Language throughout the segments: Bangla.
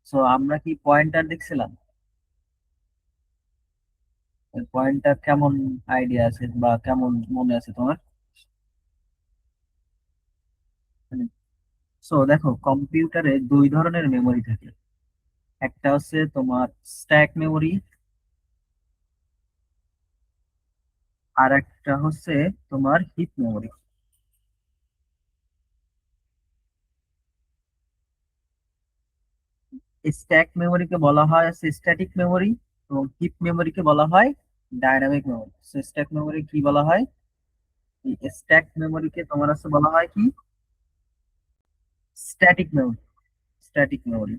সো আমরা কি পয়েন্টার দেখছিলাম? পয়েন্টার কেমন আইডিয়া আছে বা কেমন মনে আছে তোমার? সো দেখো, কম্পিউটারে দুই ধরনের মেমোরি থাকে। একটা হচ্ছে তোমার স্ট্যাক মেমোরি, আর একটা হচ্ছে তোমার হিপ মেমোরি। স্ট্যাক মেমোরিকে বলা হয় স্ট্যাটিক মেমোরি, এবং হিপ মেমোরিকে বলা হয় ডাইনামিক মেমোরি। স্ট্যাক মেমোরি কি বলা হয়? স্ট্যাক মেমোরিকে তোমার আছে বলা হয় কি? Static memory. Static memory.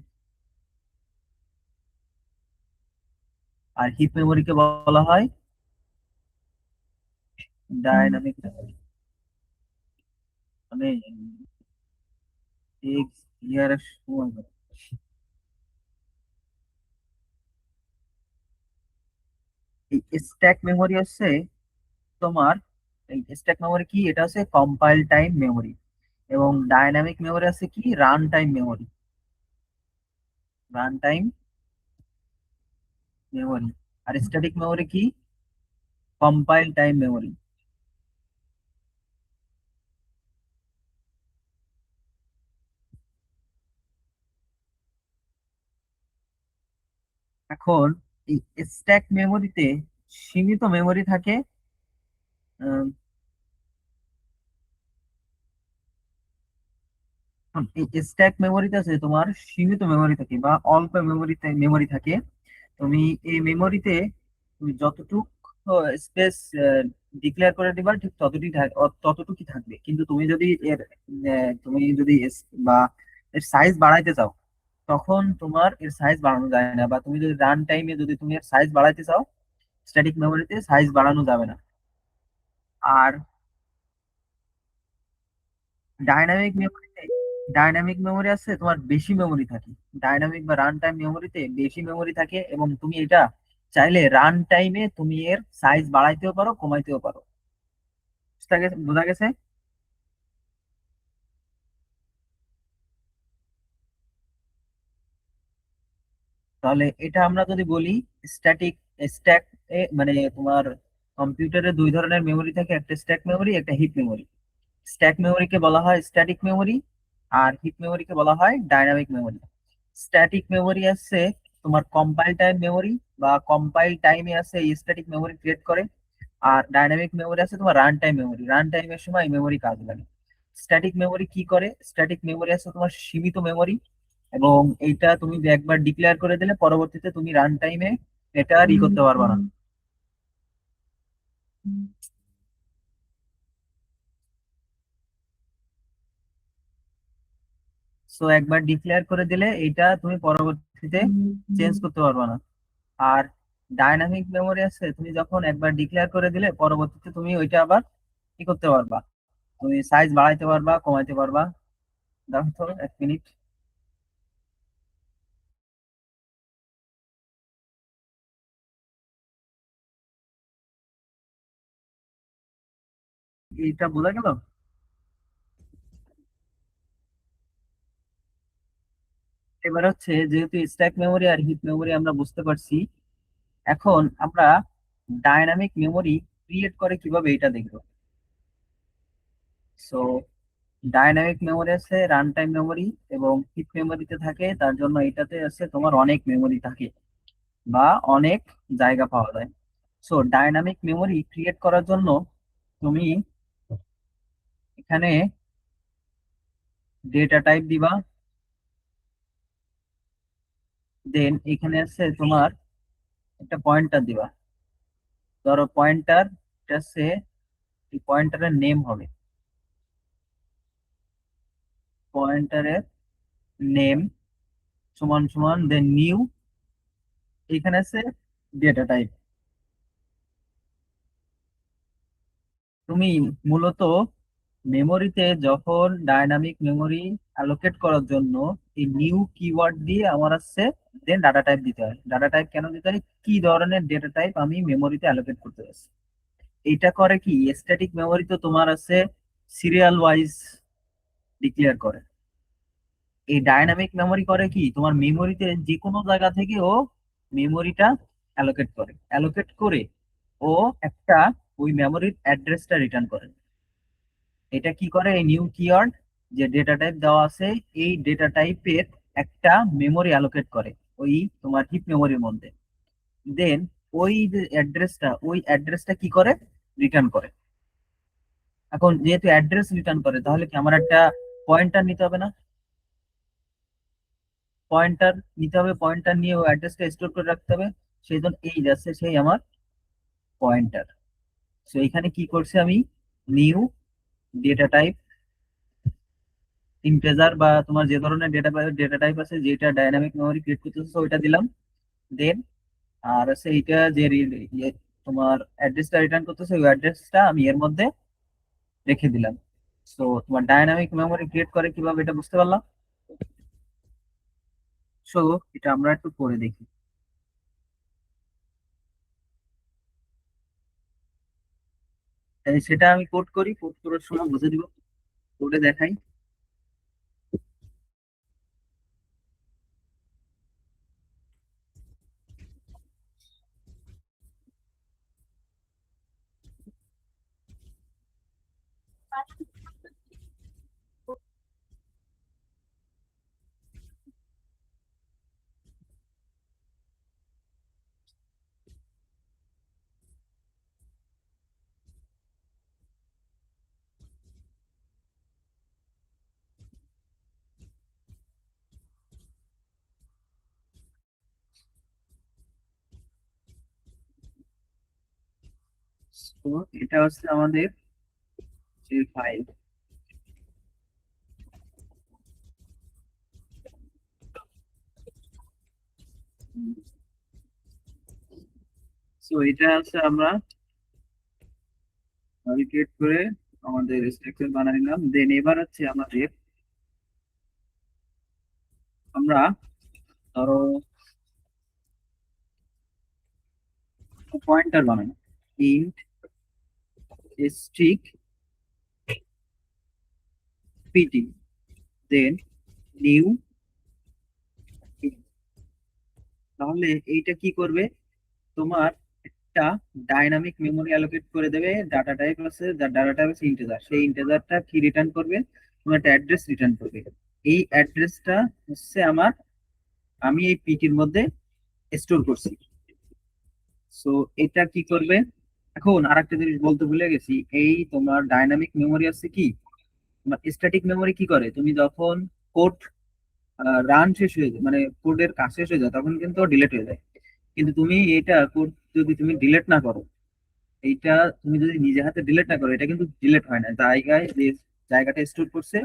আর হিপ মেমোরিকে বলা হয় ডাইনামিক মেমোরি। মানে এক ইয়ারের সময় ধরে। এই স্ট্যাক মেমোরি হচ্ছে তোমার, এই স্ট্যাক মেমোরি কি, এটা হচ্ছে কম্পাইল টাইম মেমোরি। এবং ডাইনামিক মেমোরি আছে কি, run time memory. Run time memory. আর স্ট্যাটিক মেমোরি কি, কম্পাইল টাইম মেমোরি। এখন এই স্ট্যাক মেমোরিতে সীমিত মেমোরি থাকে। আহ, এই স্ট্যাক মেমোরিতে আছে তোমার সীমিত মেমোরি থাকে বা অল্প মেমোরি থাকে। তুমি এই মেমোরিতে তুমি যতটুক স্পেস ডিক্লেয়ার করে দিবা, ঠিক ততটুকুই থাকবে। কিন্তু তুমি যদি তুমি যদি বা এর সাইজ বাড়াইতে চাও, তখন তোমার এর সাইজ বাড়ানো যায় না। বা তুমি যদি রান টাইমে যদি তুমি এর সাইজ বাড়াইতে চাও, স্ট্যাটিক মেমোরিতে সাইজ বাড়ানো যাবে না। আর ডাইনামিক মেমোরিতে, ডাইনামিক মেমোরি আছে তোমার বেশি মেমোরি থাকে। ডাইনামিক বা রান টাইম মেমোরিতে বেশি মেমোরি থাকে, এবং তুমি এটা চাইলে রান টাইমে তুমি এর সাইজ বাড়াইতেও পারো, কমাইতেও পারো। বোঝা গেছে? তাহলে এটা আমরা যদি বলি স্ট্যাটিক, স্ট্যাক মানে তোমার কম্পিউটারে দুই ধরনের মেমোরি থাকে, একটা স্ট্যাক মেমোরি, একটা হিপ মেমোরি। স্ট্যাক মেমোরিকে বলা হয় স্ট্যাটিক মেমোরি, আর হিপ মেমোরিকে বলা হয় ডাইনামিক মেমোরি। স্ট্যাটিক মেমোরি আছে তোমার কম্পাইল টাইম মেমোরি, বা কম্পাইল টাইমে আছে স্ট্যাটিক মেমোরি ক্রিয়েট করে। আর ডাইনামিক মেমোরি আছে তোমার রান টাইম মেমোরি, রান টাইমের সময় মেমোরি কাজ লাগে। স্ট্যাটিক মেমোরি কি করে? স্ট্যাটিক মেমোরি আছে তোমার সীমিত মেমোরি, এবং এইটা তুমি একবার ডিক্লেয়ার করে দিলে পরবর্তীতে তুমি রান টাইমে এটা আর করতে পারবে না। সো একবার ডিক্লেয়ার করে দিলে এইটা তুমি পরবর্তীতে চেঞ্জ করতে পারবে না। আর ডাইনামিক মেমোরি আছে, তুমি যখন একবার ডিক্লেয়ার করে দিলে পরবর্তীতে তুমি ওইটা আবার কি করতে পারবা, তুমি সাইজ বাড়াইতে পারবা, কমাইতে পারবা। দেখো তো, এক মিনিট। এইটা বোঝা গেল? এবার হচ্ছে, যেহেতু স্ট্যাক মেমোরি আর হিপ মেমোরি আমরা বুঝতে পারছি, এখন আমরা ডাইনামিক মেমোরি ক্রিয়েট করে কিভাবে এটা দেখবো। সো ডাইনামিক মেমোরি আছে রান টাইম মেমোরি, এবং হিপ মেমোরিতে থাকে, তার জন্য এটাতে আছে তোমার অনেক মেমোরি থাকে বা অনেক জায়গা পাওয়া যায়। সো ডাইনামিক মেমোরি ক্রিয়েট করার জন্য তুমি এখানে ডেটা টাইপ দিবা। দেন এখানে আছে তোমার একটা পয়েন্টার দিবা। ধরো পয়েন্টার, এটা হচ্ছে এই পয়েন্টারের নেম হবে, পয়েন্টারের নেম সমান সমান দেন নিউ। এখানে আছে ডেটা টাইপ। তুমি মূলত মেমোরিতে যখন ডাইনামিক মেমোরি অ্যালোকেট করার জন্য এই নিউ কিওয়ার্ড দিয়ে আমার আছে, দেন ডাটা টাইপ দিতে হয়। ডাটা টাইপ কেন দিতে হয়? কি ধরনের ডেটা টাইপ আমি মেমোরিতে অ্যালোকেট করতে চাচ্ছি। এটা করে কি, স্ট্যাটিক মেমোরি তো তোমার আছে সিরিয়াল ওয়াইজ ডিক্লেয়ার করে। এই ডায়নামিক মেমোরি করে কি, তোমার মেমোরিতে যে কোনো জায়গা থেকে ও মেমোরিটা অ্যালোকেট করে ও একটা ওই মেমোরির অ্যাড্রেসটা রিটার্ন করে। এটা কি করে, এই নিউ কিওয়ার্ড যে ডেটা টাইপ দেওয়া আছে, এই ডেটা টাইপের একটা মেমোরি অ্যালোকেট করে ওই তোমার হিপ মেমোরির মধ্যে। দেন ওই যে অ্যাড্রেসটা, ওই অ্যাড্রেসটা কি করে, রিটার্ন করে। এখন যেহেতু অ্যাড্রেস রিটার্ন করে, তাহলে কি আমার একটা পয়েন্টার নিতে হবে না? পয়েন্টার নিতে হবে, পয়েন্টার নিয়ে ওই অ্যাড্রেসটা স্টোর করে রাখতে হবে। সেই জন্য এই যাচ্ছে সেই আমার পয়েন্টার। তো এখানে কি করছি আমি, নিউ ডেটা টাইপ ইন্টেজার বা তোমার যে ধরনের ডেটা টাইপ আছে যেটা ডাইনামিক মেমোরি ক্রিয়েট করতেছে ওইটা দিলাম। দেন আর আছে এইটা যে তোমার অ্যাড্রেসটা রিটার্ন করতেছে ওই অ্যাড্রেসটা আমি এর মধ্যে রেখে দিলাম। তো তোমার ডাইনামিক মেমোরি ক্রিয়েট করে কিভাবে এটা বুঝতে পারলাম। সো এটা আমরা একটু করে দেখি। সেটা আমি কোড করি, কোড করার সময় বুঝে দিব, কোডে দেখাই। তো এটা হচ্ছে আমাদের যে ফাইল। সো এটা হচ্ছে আমরা ক্রিয়েট করে আমাদের স্ট্রাকচার বানিয়ে নিলাম। দেন এবার হচ্ছে আমাদের, আমরা ধরো পয়েন্টার বানাই, ইন্ট স্ট্রিক পিটি, দেন নিউ। তাহলে এইটা কি করবে, তোমার একটা ডাইনামিক মেমোরি অ্যালোকেট করে দেবে। ডাটা টাইপ আছে, ডাটা টাইপ আছে ইন্টিজার, সেই ইন্টিজারটা কি রিটার্ন করবে, তোমার একটা অ্যাড্রেস রিটার্ন করবে। এই অ্যাড্রেসটা হচ্ছে আমার, আমি এই পিটির মধ্যে স্টোর করছি। সো এটা কি করবে, এখন আরেকটা জিনিস বলতে ভুলে গেছি, এই তোমার ডাইনামিক মেমোরি আছে কি, তোমার স্ট্যাটিক মেমোরি কি করে, তুমি যখন কোড রান শেষ হয়ে যায়, মানে কোডের কাজ শেষ হয়ে যায়, তখন কিন্তু ডিলিট হয়ে যায়। কিন্তু তুমি এটা কোড যদি তুমি ডিলিট না করো, এইটা তুমি যদি নিজে হাতে ডিলিট না করো, এটা কিন্তু ডিলিট হয় না, জায়গায় যে জায়গাটা স্টোর করছে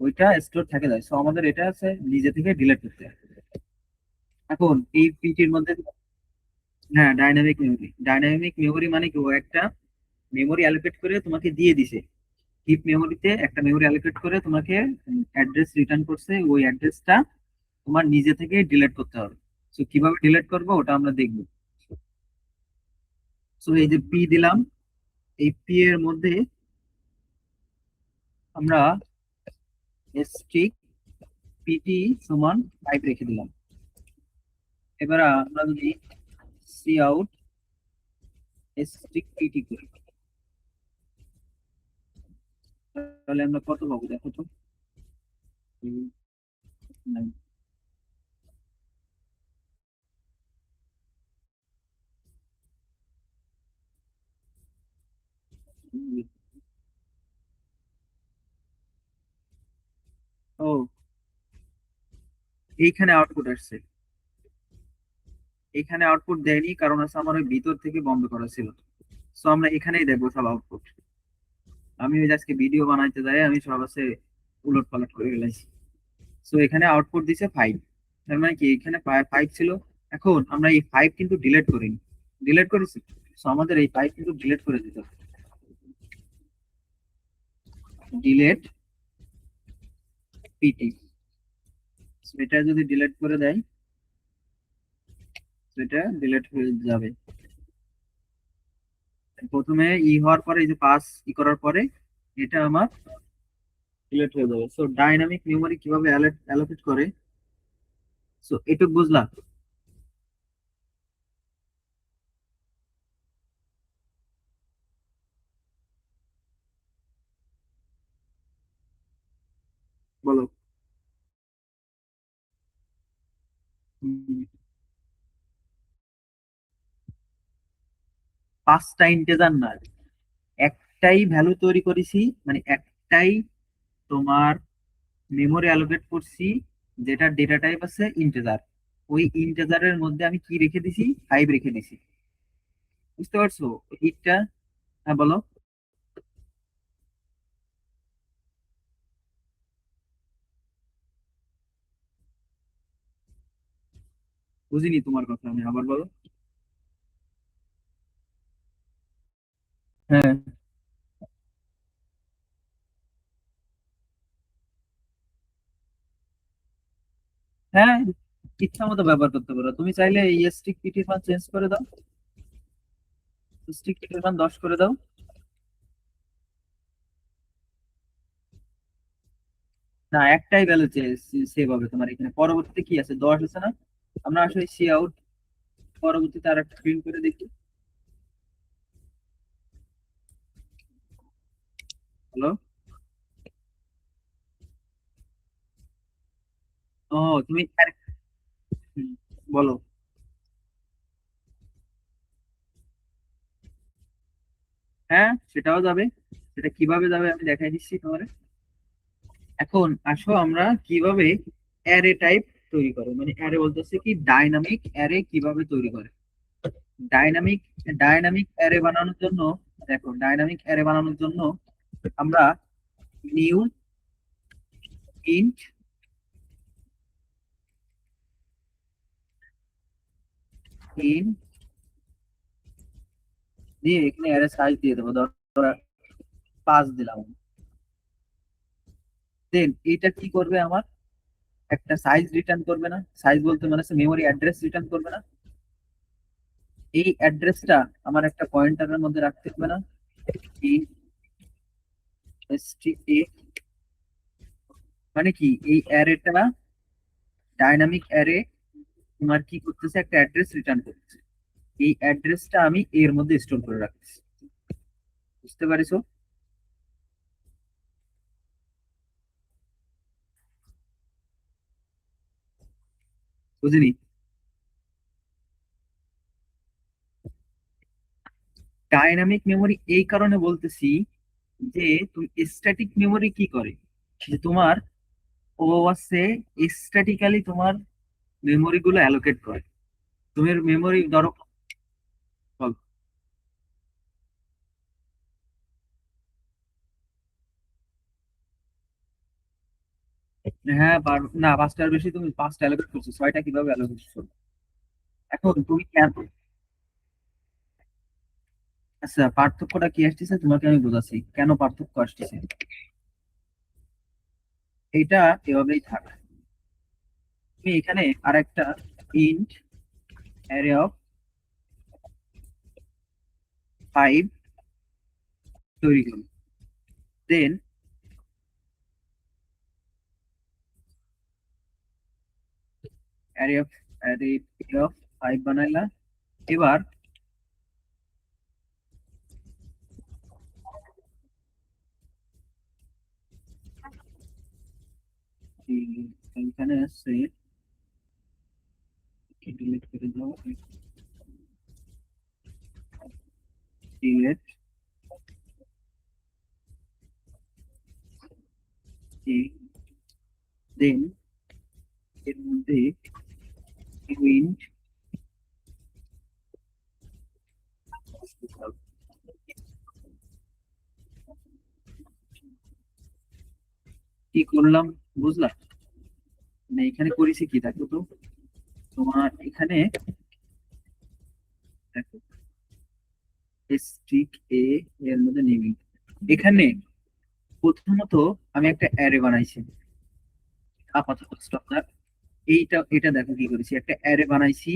ওইটা স্টোর থাকে যায়। সো আমাদের এটা আছে নিজে থেকে ডিলিট করতে হয়। এখন এই পিটির মধ্যে, হ্যাঁ ডাইনামিক মেমোরি মানে কি, ও একটা মেমোরি অ্যালোকেট করে তোমাকে দিয়ে দিছে। হিপ মেমোরিতে একটা মেমোরি অ্যালোকেট করে তোমাকে অ্যাড্রেস রিটার্ন করছে, ওই অ্যাড্রেসটা তোমার নিজে থেকে ডিলিট করতে হবে। সো কিভাবে ডিলিট করবো ওটা আমরা দেখবো। সো এই যে পি দিলাম, এই পি এর মধ্যে আমরা স্ট্রিক পিটি সমান 5 রেখে দিলাম। এবার আমরা যদি সি আউট স্ট্রিক পিটি করি, তাহলে আমরা কত পাবো দেখো তো। উম, নাই। ও, এইখানে আউটপুট আসছে। এখানে আউটপুট দেয়নি, কারণ হচ্ছে আমার ওই ভিতর থেকে বন্ধ করা ছিল। সো আমরা এখানেই দেখবো সব আউটপুট। আমি ওই যে আজকে ভিডিও বানাইতে যাই আমি সব আছে উলট পালট করে ফেলেছি। সো এখানে আউটপুট দিছে 5, তার মানে কি এখানে 5 ছিল। এখন আমরা এই 5 কিন্তু ডিলিট করিনি, ডিলিট করেছি। সো আমাদের এই 5 কিন্তু ডিলিট করে দিতে হবে। ডিলিট পিটি, এটা যদি ডিলিট করে দেয়, সেটা ডিলিট হয়ে যাবে। প্রথমে ই হওয়ার পরে, এই যে পাস ই করার পরে, এটা আমার সিলেক্ট হয়ে যাবে। সো ডাইনামিক মেমোরি কিভাবে অ্যালোকেট করে, সো এটুক বুঝলা? বলো। হুম, পাঁচটা ইন্টেজার না, একটাই ভ্যালু তৈরি করেছি, মানে একটাই তোমার মেমোরি অ্যালোকেট করছি, যেটা ডেটা টাইপ আছে ইন্টেজার। ওই ইন্টেজারের মধ্যে আমি কি রেখে দিছি, 5 রেখে দিছি। বুঝতে পারছো এইটা? হ্যাঁ বলো। বুঝিনি তোমার কথা, আমি আবার বলো। হ্যাঁ, হ্যাঁ, ইচ্ছা মতো ব্যবহার করতে পারো। তুমি চাইলে এই স্ট্রিক পিটির মান চেঞ্জ করে দাও, স্ট্রিক পিটির মান 10 করে দাও। না, একটাই ভ্যালু সেভ হবে তোমার এখানে। পরবর্তীতে কি আছে, 10 আছে না? আমরা আসলে সি আউট, পরবর্তীতে আর একটা প্রিন্ট করে দেখি। হ্যালো। ও, তুমি হুম, বলো। হ্যাঁ, সেটাও যাবে। সেটা কিভাবে যাবে আমি দেখাই দিচ্ছি তোমার। এখন আসো আমরা কিভাবে অ্যারে টাইপ তৈরি করে, মানে অ্যারে বলতেছে কি ডাইনামিক অ্যারে কিভাবে তৈরি করে। ডাইনামিক ডাইনামিক অ্যারে বানানোর জন্য, দেখো ডাইনামিক অ্যারে বানানোর জন্য আমরা নিউ ইন্ট ইন দিয়ে এখানে অ্যারে সাইজ দিয়ে দেবো, ধরো 5 দিলাম। দেন এটা কি করবে, আমার একটা সাইজ রিটার্ন করবে না? সাইজ বলতে মানে মেমোরি অ্যাড্রেস রিটার্ন করবে না? এই অ্যাড্রেসটা আমার একটা পয়েন্টারের মধ্যে রাখতে হবে না? ইন এসটিএ, মানে কি এই অ্যারেটা, ডাইনামিক অ্যারে তোমার কি করতেছে, একটা অ্যাড্রেস রিটার্ন করতেছে। এই অ্যাড্রেসটা আমি এর মধ্যে স্টোর করে রাখতেছি। বুঝতে পারিছো? বুঝিনি। ডাইনামিক মেমোরি এই কারণে বলতেছি যে তুমি স্ট্যাটিক মেমোরি কি করে, যে তোমার ও আছে স্ট্যাটিক্যালি তোমার মেমোরি গুলো অ্যালোকেট করে। তুমি মেমোরি ধরো, বল। হ্যাঁ, না, পাঁচটার বেশি তুমি পাঁচটা অ্যালোকেট করছো, ছয়টা কিভাবে অ্যালোকেট করছো? এখন তুমি কেন, আচ্ছা পার্থক্যটা কি আসতেছে তোমাকে আমি বোঝাচ্ছি কেন পার্থক্য আসতেছে। এইটা এভাবেই থাক। তুমি এখানে আর একটা ইন্ট অ্যারে অফ 5 তৈরি করো। দেন অ্যারে অফ 5 বানাইলা। এবার এখানে আছে, ডিলিট করে দাও, ডিলিট দেন এর মধ্যে ইন্ট কি করলাম, বুঝলা? মানে এখানে করেছি কি দেখো তো, তোমার এখানে দেখো স্ট্রিক এ এর মধ্যে নেমি, এখানে প্রথমত আমি একটা অ্যারে বানাইছি আপাতত স্টপ থাক। এটা দেখো কি করেছি, একটা অ্যারে বানাইছি,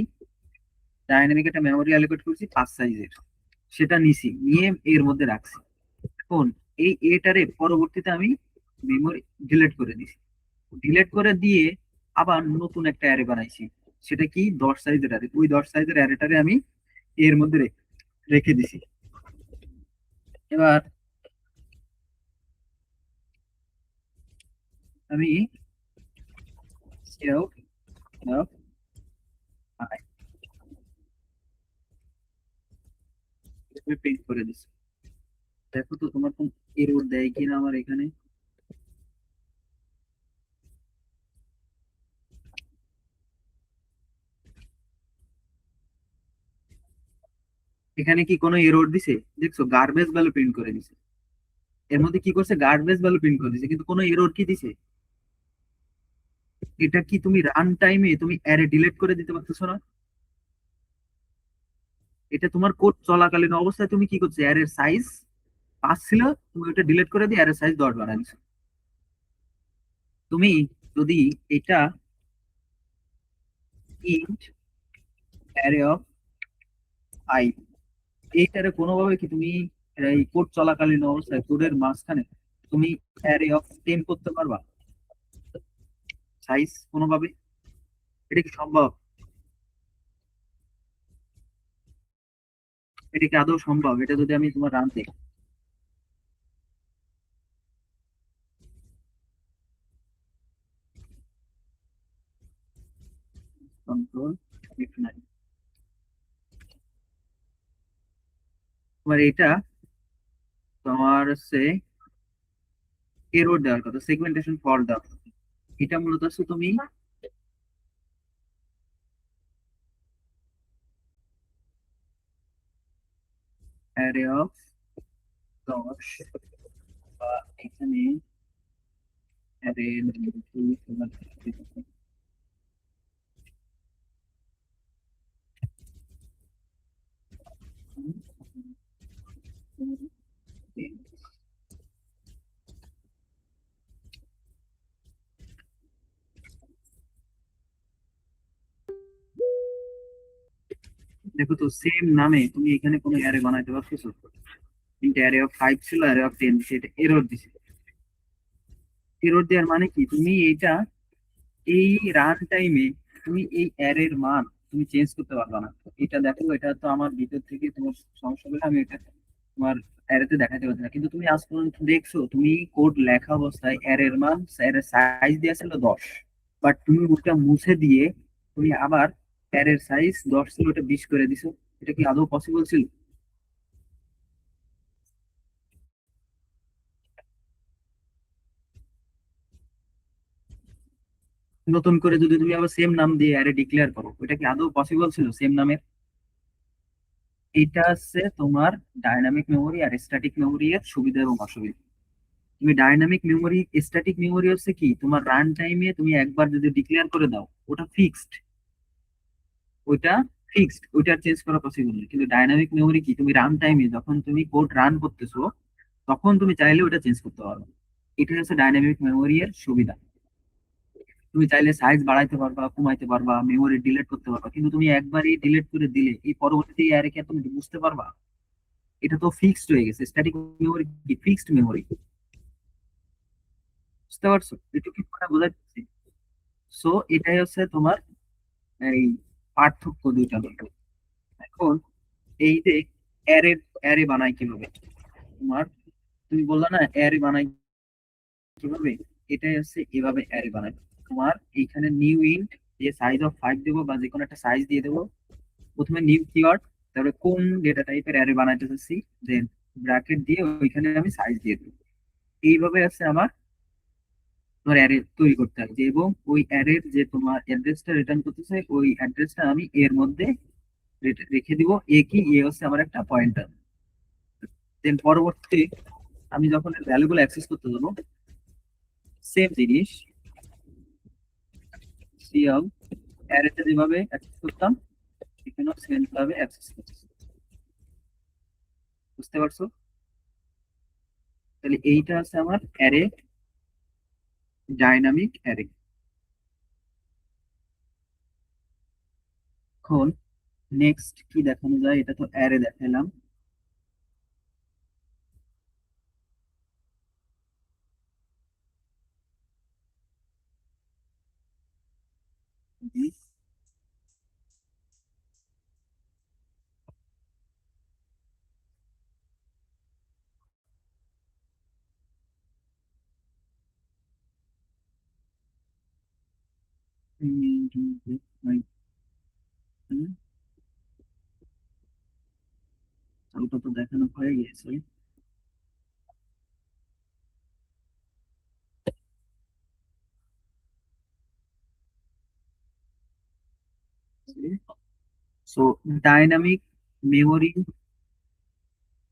ডাইনামিক একটা মেমোরি অ্যালোকেট করেছি 5 সাইজের, সেটা নিছি, নিয়ে এর মধ্যে রাখছি। এখন এই এটারে পরবর্তীতে আমি মেমোরি ডিলিট করে দিছি। ডিলিট করে দিয়ে আবার নতুন একটা অ্যারে বানাইছি। সেটা কি 10 সাইজের অ্যারে, ওই 10 সাইজের অ্যারেটারে আমি এর মধ্যে রেখে দিছি। এবার আমি সেও প্রিন্ট করে দিছি। দেখো তো তোমার কোন এরর দেয় কিনা আমার এখানে। এখানে কি কোনো এরর দিছে? দেখছো গার্বেজ ভ্যালু প্রিন্ট করে দিছে। এর মধ্যে কি করছে, গার্বেজ ভ্যালু প্রিন্ট করে দিছে, কিন্তু কোনো এরর কি দিছে? এটা কি তুমি রান টাইমে তুমি অ্যারে ডিলিট করে দিতে পারতেছো না? এটা তোমার কোড চলাকালীন অবস্থায় তুমি কি করছো, অ্যারের সাইজ 5 ছিল, তুমি ওটা ডিলিট করে দিয়ে অ্যারের সাইজ 10 বানাই দিছো। তুমি যদি এটা ইন্ট অ্যারে অফ আই, এইটারে কোনোভাবে কি তুমি এই কোড চলাকালীন অবস্থায় কোডের মাঝখানে তুমি অ্যারে অফ 10 করতে পারবা সাইজ কোনোভাবে? এটা কি সম্ভব? এটা কি আদৌ সম্ভব? এটা যদি আমি তোমার রান দিই, কন্ট্রোল F9, তোমার এটা তোমার হচ্ছে এরর দেওয়ার কথা, সেগমেন্টেশন ফল্ট দেওয়ার কথা। এটা মূলত হচ্ছে তুমি অ্যারে অফ 10 বা এখানে অ্যারে দেখো তো সেম নামে তুমি এখানে কোনো অ্যারে বানাইতে পারছো? কিন্তু অ্যারে অফ 5 ছিল, অ্যারে অফ 10, সেটা এরর দিছে। এরর দেওয়ার মানে কি, তুমি এইটা এই রান টাইমে তুমি এই অ্যারের মান তুমি চেঞ্জ করতে পারবে না। এটা দেখো, এটা তো আমার ভিতর থেকে তোমার সমস্যা বলে আমি এটা তোমার অ্যারেতে দেখাতে পারছি না, কিন্তু তুমি আজ পর্যন্ত দেখছো তুমি কোড লেখা অবস্থায় অ্যারের মান, অ্যারের সাইজ দেওয়া ছিল 10, বাট তুমি ওটা মুছে দিয়ে তুমি আবার অ্যারের সাইজ 10 ছিল ওটা 20 করে দিছো। এটা কি আদৌ পসিবল ছিল? নতুন করে যদি তুমি আবার সেম নাম দিয়ে অ্যারে ডিক্লেয়ার করো, ওটা কি আদৌ পসিবল ছিল সেম নামের? এটা হচ্ছে তোমার ডাইনামিক মেমোরি আর স্ট্যাটিক মেমোরি এর সুবিধা এবং অসুবিধা। তুমি ডাইনামিক মেমোরি, স্ট্যাটিক মেমোরি হচ্ছে কি, তোমার রান টাইমে তুমি একবার যদি ডিক্লেয়ার করে দাও ওটা ফিক্সড, ওইটা ফিক্সড, ওইটা চেঞ্জ করা পসিবল না। কিন্তু ডাইনামিক মেমোরি কি, তুমি রান টাইমে যখন তুমি কোড রান করতেছো তখন তুমি চাইলে ওটা চেঞ্জ করতে পারো। এটা হচ্ছে ডাইনামিক মেমোরি এর সুবিধা। তুমি চাইলে সাইজ বাড়াইতে পারবা, কমাইতে পারবা, মেমোরি ডিলিট করতে পারবা, কিন্তু তুমি একবারই ডিলিট করে দিলে এই পরবর্তী অ্যারে কে তুমি বুঝতে পারবা? এটা তো ফিক্সড হয়ে গেছে। স্ট্যাটিক মেমোরি কি, ফিক্সড মেমোরি। বুঝতে পারছো এটা কি কথা বোঝাচ্ছি? সো এটাই হচ্ছে তোমার এই পার্থক্য দুইটা মধ্যে। এখন এই যে অ্যারে, অ্যারে বানাই কিভাবে তোমার, তুমি বললা না অ্যারে বানাই কিভাবে, এটাই হচ্ছে এভাবে অ্যারে বানাই। তোমার এইখানে নিউ ইন্ট যে সাইজ অফ 5 দেবো বা যে কোনো একটা সাইজ দিয়ে দেবো, প্রথমে নিউ কিওয়ার্ড, তারপরে কোন ডেটা টাইপের অ্যারে বানাইতে চাচ্ছি, দেন ব্র্যাকেট দিয়ে ওইখানে আমি সাইজ দিয়ে দেবো। এইভাবে আছে আমার তোমার অ্যারে তৈরি করতে হবে এবং ওই অ্যারের যে তোমার অ্যাড্রেসটা রিটার্ন করতেছে ওই অ্যাড্রেসটা আমি এর মধ্যে রেখে দিব। এ কি, এ হচ্ছে আমার একটা পয়েন্টার। দেন পরবর্তী আমি যখন ভ্যালুগুলো অ্যাক্সেস করতে যাবো, সেম জিনিস সিএল অ্যারেতে যেভাবে অ্যাক্সেস করতাম এখানেও সেম ভাবে অ্যাক্সেস করছি। বুঝতে পারছো? তাহলে এইটা আছে আমার অ্যারে, ডাইনামিক অ্যারে। এখন নেক্সট কি দেখানো যায়, এটা তো অ্যারে দেখালাম। জি, হুম, হুম, হুম, হুম, হুম, ওটা তো দেখানো হয়ে গেছে। সো ডাইনামিক মেমোরি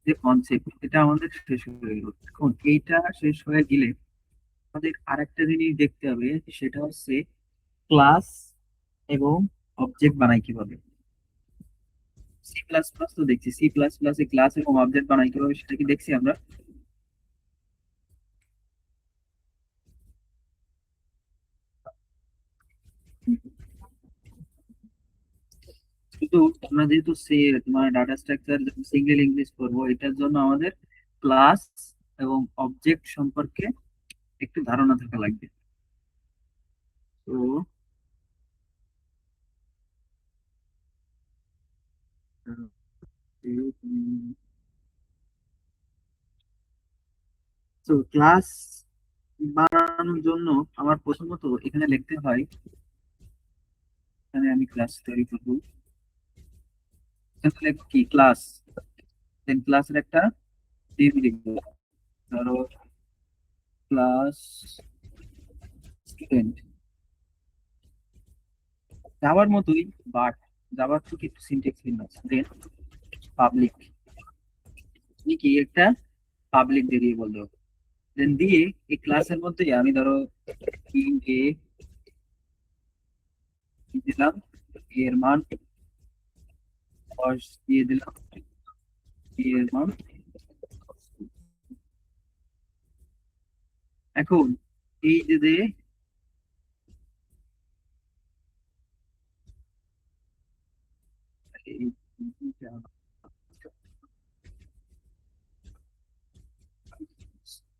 যে কনসেপ্ট, এটা আমাদের শেষ হয়ে গেল। এখন এইটা শেষ হয়ে গেলে আমাদের আরেকটা জিনিস দেখতে হবে, সেটা হচ্ছে ক্লাস এবং অবজেক্ট বানাই কিভাবে। সি প্লাস প্লাস তো দেখছি, সি প্লাস প্লাস এ ক্লাস এবং অবজেক্ট বানাই কিভাবে সেটা কি দেখছি আমরা। কিন্তু আমরা যেহেতু সে তোমার ডাটা স্ট্রাকচার সিঙ্গেল ইংলিশ করবো, এটার জন্য আমাদের ক্লাস এবং অবজেক্ট সম্পর্কে একটু ধারণা থাকা লাগবে। তো তো ক্লাস বানানোর জন্য আমার প্রথমত এখানে লিখতে হয়, এখানে আমি ক্লাস তৈরি করবো, এখানে লিখবো কি ক্লাস, দেন ক্লাসের একটা নেম লিখবো, ধরো ক্লাস স্টুডেন্ট। যাওয়ার মতোই, বাট যাওয়ার থেকে একটু সিনট্যাক্স ভিন্ন আছে। দেন পাবলিক, কি একটা পাবলিক ভেরিয়েবল দেবো। দেন দিয়ে এই ক্লাসের মধ্যে আমি ধরো ইন্ট এ দিলাম, এর মান 10 দিয়ে দিলাম, এর মান। এখন এই যে এই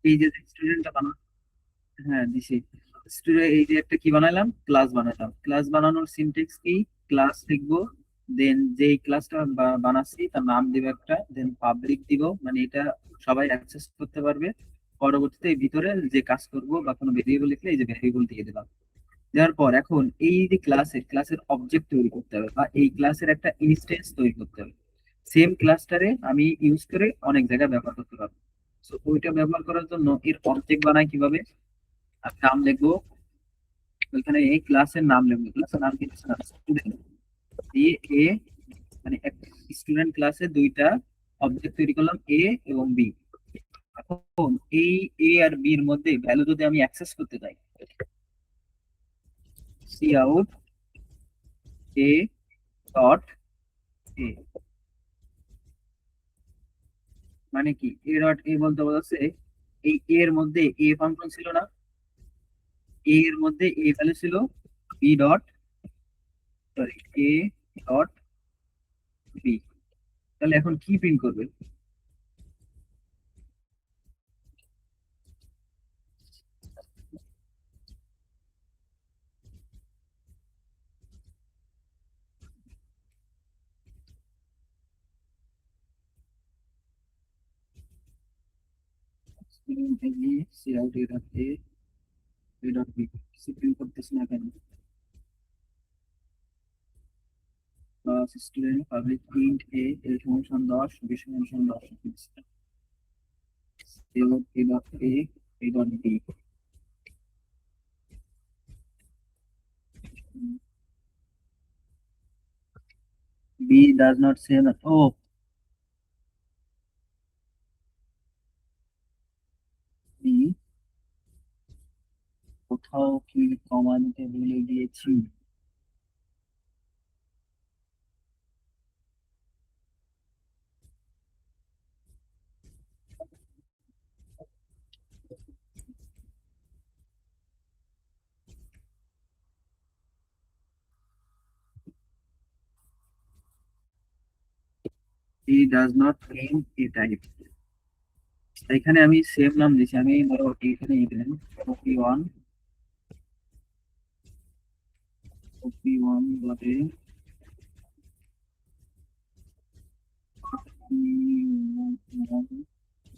এই যে স্টুডেন্টটা বানানো, হ্যাঁ দিছি। স্টুডেন্ট এই যে একটা কি বানালাম, ক্লাস বানালাম। ক্লাস বানানোর সিনট্যাক্স কি, ক্লাস লিখবো, দেন যেই ক্লাসটা বানাচ্ছি তার নাম দিব একটা, দেন পাবলিক দিব, মানে এটা সবাই অ্যাক্সেস করতে পারবে। পরবর্তীতে এই ভিতরে যে কাজ করব বা কোনো ভেরিয়েবল লিখলে এই যে ভেরিয়েবল দিয়ে দিলাম। দেওয়ার পর এখন এই যে ক্লাসের অবজেক্ট তৈরি করতে হবে বা এই ক্লাসের একটা ইনস্টেন্স তৈরি করতে হবে। সেম ক্লাসটারে আমি ইউজ করে অনেক জায়গায় ব্যবহার করতে পারবো। তো ওইটা ব্যবহার করার জন্য এর অবজেক্ট বানাই কিভাবে, আমি নাম লিখবো, ওইখানে এই ক্লাসের নাম লিখবো, ক্লাসের নাম কি স্টুডেন্ট দিয়ে এ, মানে এক স্টুডেন্ট ক্লাসে দুইটা অবজেক্ট তৈরি করলাম, এ এবং বি। এখন এই এ আর বি এর মধ্যে ভ্যালু যদি আমি অ্যাক্সেস করতে চাই, C out A dot A, মানে কি এ ডট এ বলতে বোঝাচ্ছে এই এ এর মধ্যে এ ফাংশন ছিল না, এ এর মধ্যে এ ভ্যালু ছিল, B dot, sorry, A dot B. তাহলে এখন কি প্রিন্ট করবে, C out A dot A, A dot B, কিছু প্রিন্ট করতেছে না কেন। Student public print A, A সমান 10, বি সমান 10, A dot A dot A, A dot B. B does not say that. Oh, B কোথাও কি কমা দিতে ভুলে গিয়েছি। He does not claim a type. এখানে আমি সেম নাম দিছি, আমি ধরো এখানে দিলাম one, op1 dot a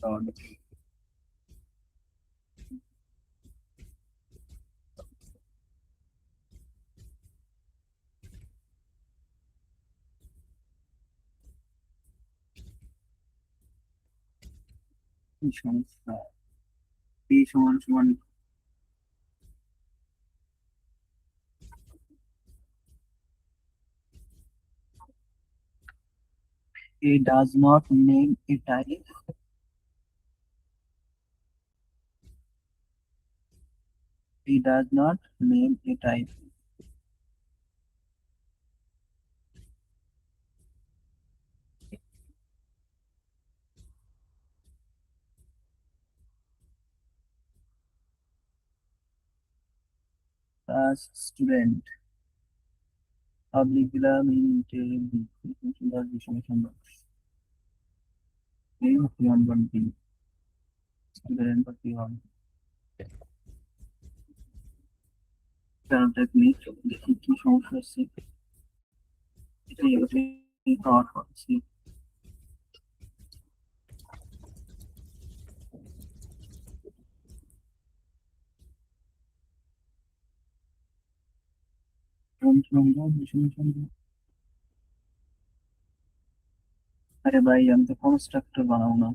dot কি সমস্যা, p সমান সমান a does not name a type, he does not name a type as student public limited student but beyond technique দেখি কি সমস্যা হচ্ছে, এটাই ওটাই পাওয়ার পাচ্ছি। আরে ভাই আমি তো কনস্ট্রাক্টর বানাবো না।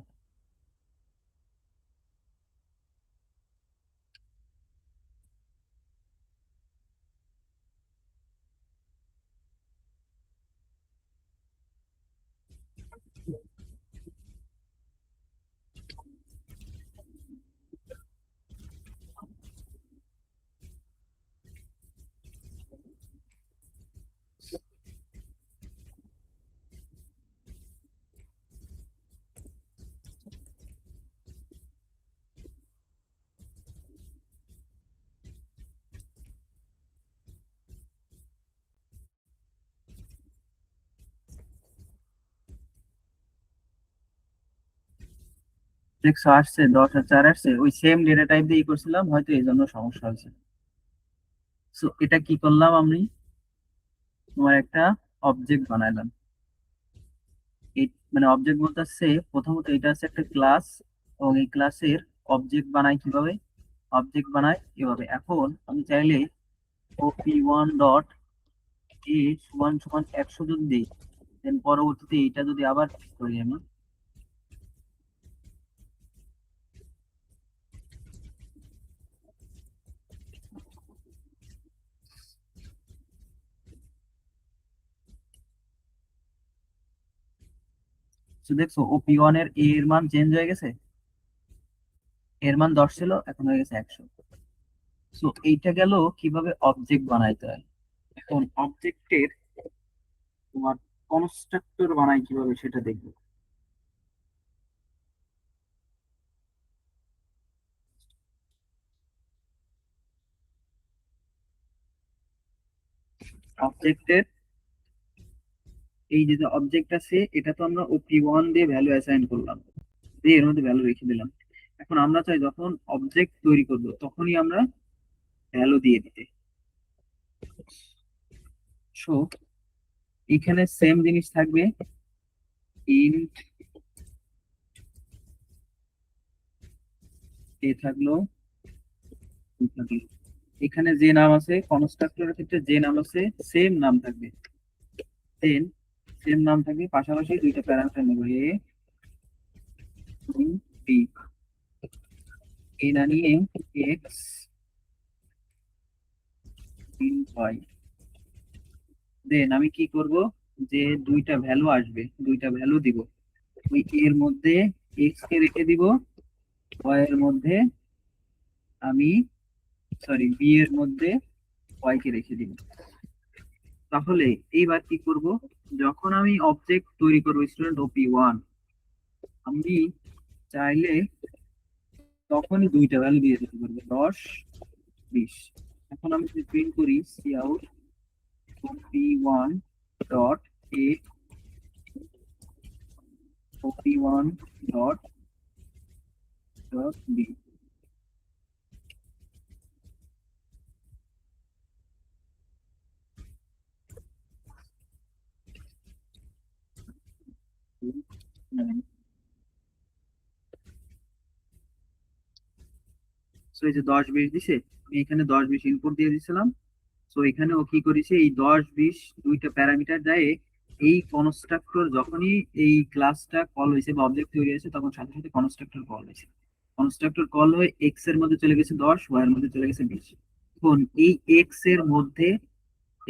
দেখছো আসছে 10 আর 4 আসছে, ওই সেম ডেটা টাইপ দিয়ে করছিলাম, হয়তো এই জন্য সমস্যা হয়েছে। সো এটা কি করলাম আমি, তোমার একটা অবজেক্ট বানাইলাম। এই মানে অবজেক্ট বলতে হচ্ছে প্রথমত এটা হচ্ছে একটা ক্লাস, এবং এই ক্লাসের অবজেক্ট বানাই কিভাবে, অবজেক্ট বানাই এভাবে। এখন আমি চাইলে op1 ডট এ সমান সমান 100 যদি দিই, দেন পরবর্তীতে এইটা যদি আবার ঠিক করি আমি, তো দেখছো op1 এর a এর মান চেঞ্জ হয়ে গেছে, এর মান 10 ছিল এখন হয়ে গেছে 100। সো এইটা গেল কিভাবে অবজেক্ট বানাইতে হয়। এখন অবজেক্টের তোমার কনস্ট্রাক্টর বানাই কিভাবে সেটা দেখবো। অবজেক্টের এই যে অবজেক্ট আছে এটা তো আমরা op1 দিয়ে ভ্যালু অ্যাসাইন করলাম, দিয়ে এর মধ্যে ভ্যালু রেখে দিলাম। এখন আমরা চাই যখন অবজেক্ট তৈরি করব তখনই আমরা ভ্যালু দিয়ে দিতে। সো এখানে সেম জিনিস থাকবে, ইন্ট এ থাকলো, B থাকলো। এখানে যে নাম আছে কনস্ট্রাক্টরের ক্ষেত্রে যে নাম আছে সেম নাম থাকবে, দেন সেম নাম থাকবে, পাশাপাশি দুইটা প্যারামিটার নেব, এ বি, এ না নিয়ে এক্স ওয়াই। দেন আমি কি করব, যে দুইটা ভ্যালু আসবে দুইটা ভ্যালু দিব, ওই এর মধ্যে এক্স কে রেখে দিব, ওয়াই এর মধ্যে আমি সরি বি এর মধ্যে ওয়াই কে রেখে দিব। তাহলে এইবার কি করব, যখন আমি অবজেক্ট তৈরি করবো স্টুডেন্ট op1, আমি চাইলে তখনই দুইটা ভ্যালু দিয়ে দিতে পারবো 10 20। এখন আমি যদি প্রিন্ট করি C out op1 dot A op1 dot dot B, so এই যে 10 20 দিছে, আমি এখানে 10 20 ইনপুট দিয়ে দিছিলাম। সো এখানে ও কি করেছে, এই 10 20 দুইটা প্যারামিটার দেয়। এই কনস্ট্রাক্টর যখনই এই ক্লাসটা কল হয়েছে বা অবজেক্ট তৈরি হয়েছে, তখন সাথে সাথে কনস্ট্রাক্টর কল হয়েছে। কনস্ট্রাক্টর কল হয়ে এক্স এর মধ্যে চলে গেছে 10, ওয়াই এর মধ্যে চলে গেছে 20। এখন এই এক্স এর মধ্যে,